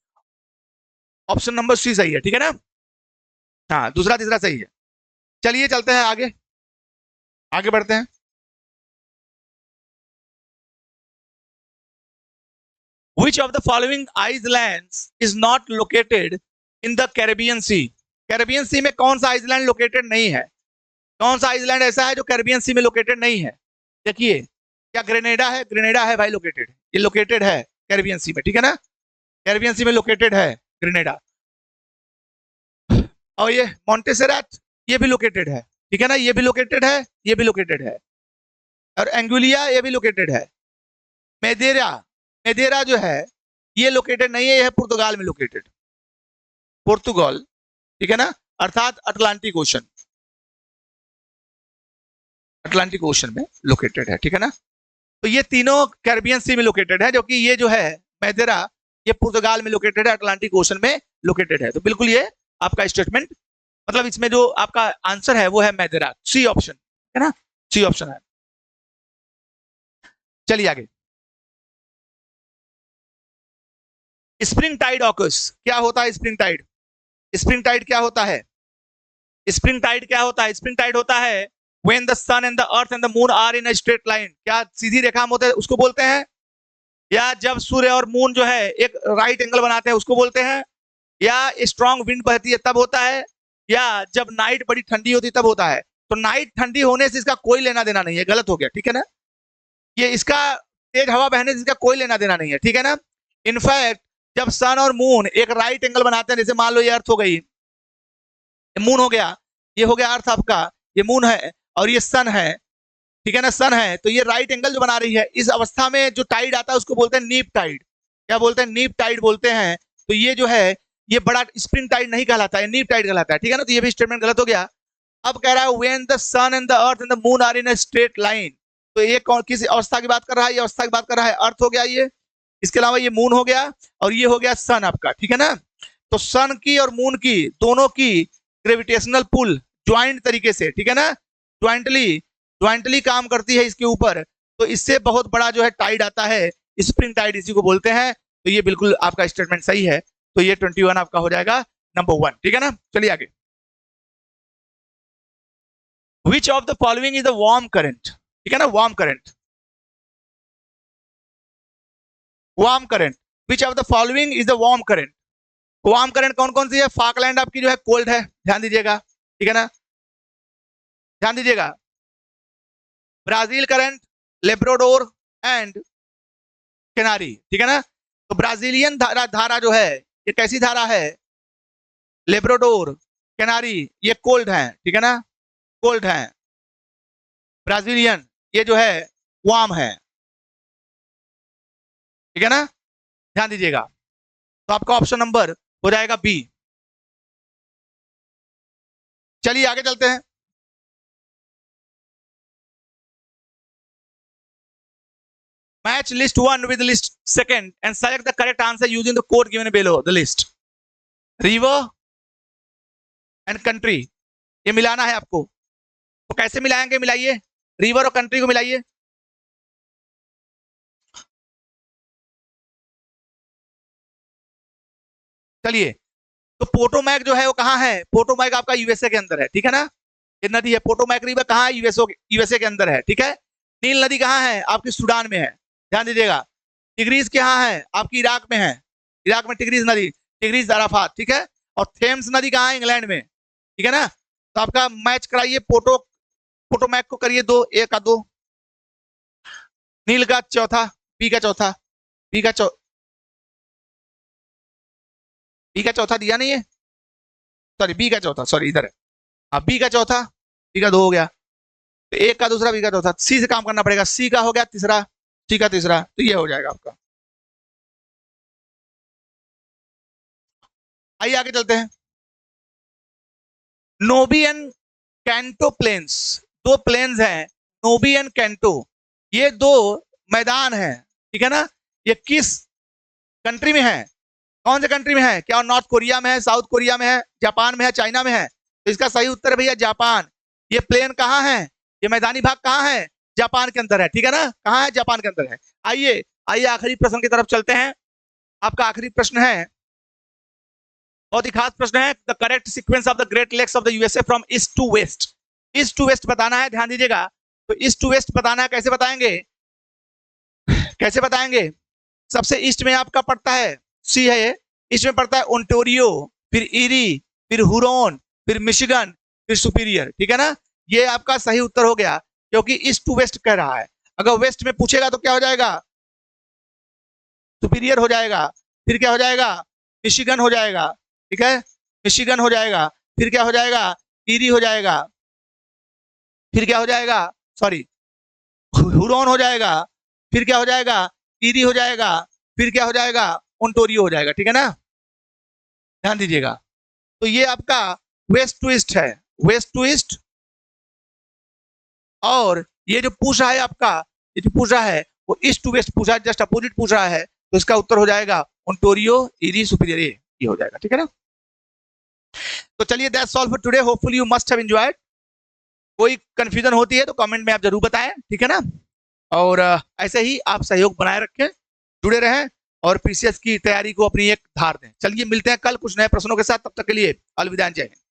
ऑप्शन नंबर सी सही है, ठीक है ना। हाँ, दूसरा तीसरा सही है। चलिए चलते हैं आगे, आगे बढ़ते हैं। Which of the following islands is not located in the Caribbean Sea? Caribbean sea में कौन सा आइसलैंड लोकेटेड नहीं है? कौन सा आइसलैंड ऐसा है जो कैरेबियन सी में लोकेटेड नहीं है? देखिए, क्या ग्रेनेडा है? ग्रेनेडा है भाई लोकेटेड, ये लोकेटेड है कैरेबियन सी में, ठीक है ना। कैरेबियन सी में लोकेटेड है ग्रेनेडा। और ये मॉन्टेसेराट, ये भी लोकेटेड है, ठीक है ना, ये भी लोकेटेड है, ये भी लोकेटेड है। और एंगुलिया, ये भी लोकेटेड है। मेदेरा, मेदेरा जो है ये लोकेटेड नहीं है, ये है पुर्तगाल में लोकेटेड, पुर्तगाल, ठीक है ना। अर्थात अटलांटिक ओशन, अटलांटिक ओशन में लोकेटेड है, ठीक है ना। तो ये तीनों कैरिबियन सी में लोकेटेड है, जो कि ये जो है मैदेरा, ये पुर्तगाल में लोकेटेड है, अटलांटिक ओशन में लोकेटेड है। तो बिल्कुल ये आपका स्टेटमेंट, मतलब इसमें जो आपका आंसर है वो है मैदेरा, सी ऑप्शन, है ना, सी ऑप्शन है। चलिए आगे, स्प्रिंग टाइड ऑकर्स, क्या होता है स्प्रिंग टाइड? स्प्रिंग टाइड क्या होता है? स्प्रिंग टाइड क्या होता है? स्प्रिंग टाइड होता है when the sun and the earth and the moon are in a straight line, क्या सीधी रेखा में होते हैं उसको बोलते हैं, या जब सूर्य और मून जो है एक राइट एंगल बनाते हैं उसको बोलते हैं, या स्ट्रॉन्ग विंड बहती है तब होता है, या जब नाइट बड़ी ठंडी होती है तब होता है। तो नाइट ठंडी होने से इसका कोई लेना देना नहीं है, गलत हो गया, ठीक है ना। ये इसका तेज हवा बहने से इसका कोई लेना देना नहीं है, ठीक है ना। इनफैक्ट जब सन और मून एक राइट एंगल बनाते हैं, जैसे मान लो ये अर्थ हो गई, ये मून हो गया, ये हो गया अर्थ आपका, ये मून है और ये सन है, ठीक है ना, सन है, तो ये राइट एंगल जो बना रही है, इस अवस्था में जो टाइड आता है उसको बोलते हैं नीप टाइड। क्या बोलते हैं? नीप टाइड बोलते हैं। तो ये जो है ये बड़ा स्प्रिंग टाइड नहीं कहलाता है, नीप टाइड कहलाता है, ठीक है ना। तो ये भी स्टेटमेंट गलत हो गया। अब कह रहा है when the sun and the earth and the moon are in a straight line, तो ये कौन किस अवस्था की बात कर रहा है? ये अवस्था की बात कर रहा है, अर्थ हो गया ये, इसके अलावा ये मून हो गया और ये हो गया सन आपका, ठीक है ना। तो सन की और मून की दोनों की ग्रेविटेशनल पुल ज्वाइंट तरीके से, ठीक है ना, ज्वाइंटली काम करती है इसके ऊपर, तो इससे बहुत बड़ा जो है टाइड आता है, स्प्रिंग टाइड इसी को बोलते हैं। तो ये बिल्कुल आपका स्टेटमेंट सही है। तो ये 21 आपका हो जाएगा नंबर 1, ठीक है ना। चलिए आगे, which of the following is the warm current, ठीक है ना, warm current, warm current, which of the following is the warm current. Warm current कौन कौन सी है? फाकलैंड आपकी जो है कोल्ड है, ध्यान दीजिएगा, ठीक है ना, ध्यान दीजिएगा। Brazil current, Labrador and Canary, ठीक है ना। तो ब्राजीलियन धारा जो है ये कैसी धारा है? लेब्राडोर, कैनारी, ये कोल्ड है, ठीक है ना, कोल्ड है। ब्राजीलियन ये जो है वार्म है, ठीक है ना, ध्यान दीजिएगा। तो आपका ऑप्शन नंबर हो जाएगा बी। चलिए आगे चलते हैं। Match list 1 with list 2 and select the correct answer using the code given below the list. River and country, ये मिलाना है आपको। तो कैसे मिलाएंगे? मिलाइए, रिवर और कंट्री को मिलाइए। चलिए, तो पोटोमैक जो है वो कहाँ है? पोटोमैक आपका यूएसए के अंदर है, ठीक है ना, ये नदी है पोटोमैक रिवर, कहाँ है? यूएसए के अंदर है, ठीक है। नील नदी कहाँ है? आपकी सूडान में है, ध्यान दीजिएगा। टिग्रीज कहाँ है? आपकी इराक में है, इराक में टिग्रीज नदी, टिग्रीज अराफात, ठीक है। और थेम्स नदी कहाँ है? इंग्लैंड में, ठीक है ना। तो आपका मैच कराइए, पोटोमैक को करिए 2, ए का 2, नील का चौथा, बी का चौथा, बी का चौ बी का चौथा दिया नहीं है, सॉरी बी का चौथा, सॉरी इधर है, हाँ बी का चौथा, बी का 2 हो गया, तो एक का दूसरा, बी का चौथा, सी से काम करना पड़ेगा, सी का हो गया तीसरा, सी का तीसरा, तो ये हो जाएगा आपका। आइए आगे चलते हैं। नोबी एंड कैंटो प्लेन्स, 2 प्लेन्स हैं, नोबी एंड कैंटो, ये 2 मैदान हैं, ठीक है ना। ये किस कंट्री में है? कौन से कंट्री में है? क्या नॉर्थ कोरिया में है, साउथ कोरिया में है, जापान में है, चाइना में है? तो इसका सही उत्तर है भैया जापान। ये प्लेन कहाँ है? ये मैदानी भाग कहाँ है? जापान के अंदर है, ठीक है ना, कहाँ है? जापान के अंदर है। आइए आइए आखिरी प्रश्न की तरफ चलते हैं। आपका आखिरी प्रश्न है, बहुत ही खास प्रश्न है, the correct sequence of the great lakes of the USA from east to west. East to west बताना है, ध्यान दीजिएगा। तो ईस्ट टू वेस्ट बताना है, कैसे बताएंगे? कैसे बताएंगे? सबसे ईस्ट में आपका पड़ता है, सी है ये, ईस्ट में पड़ता है ओंटारियो, फिर ईरी, फिर हुरोन, फिर मिशिगन, फिर सुपीरियर, ठीक है ना। ये आपका सही उत्तर हो गया, क्योंकि ईस्ट टू वेस्ट कह रहा है। अगर वेस्ट में पूछेगा तो क्या हो जाएगा? सुपीरियर हो जाएगा, फिर क्या हो जाएगा? मिशिगन हो जाएगा, ठीक है, मिशिगन हो जाएगा, फिर क्या हो जाएगा? ईरी हो जाएगा, फिर क्या हो जाएगा? सॉरी, हुरोन हो जाएगा, फिर क्या हो जाएगा? ईरी हो जाएगा, फिर क्या हो जाएगा? ओंटारियो हो जाएगा, ठीक है ना, ध्यान दीजिएगा। तो ये आपका वेस्ट टू ईस्ट है, वेस्ट टू ईस्ट। और ये जो पूछ रहा है आपका, ये जो पूछ रहा है वो ईस्ट टू वेस्ट पूछा है, जस्ट अपोजिट पूछ रहा है, तो इसका उत्तर हो जाएगा ओंटारियो, ईरी, सुपीरियर, ये हो जाएगा, ठीक है ना। तो चलिए that's all for today, hopefully you must have enjoyed. कोई कंफ्यूजन होती है तो कमेंट में आप जरूर बताएं, ठीक है ना। और ऐसे ही आप सहयोग बनाए रखें, जुड़े रहें और पीसीएस की तैयारी को अपनी एक धार दें। चलिए मिलते हैं कल कुछ नए प्रश्नों के साथ, तब तक के लिए अलविदा, जय हिंद।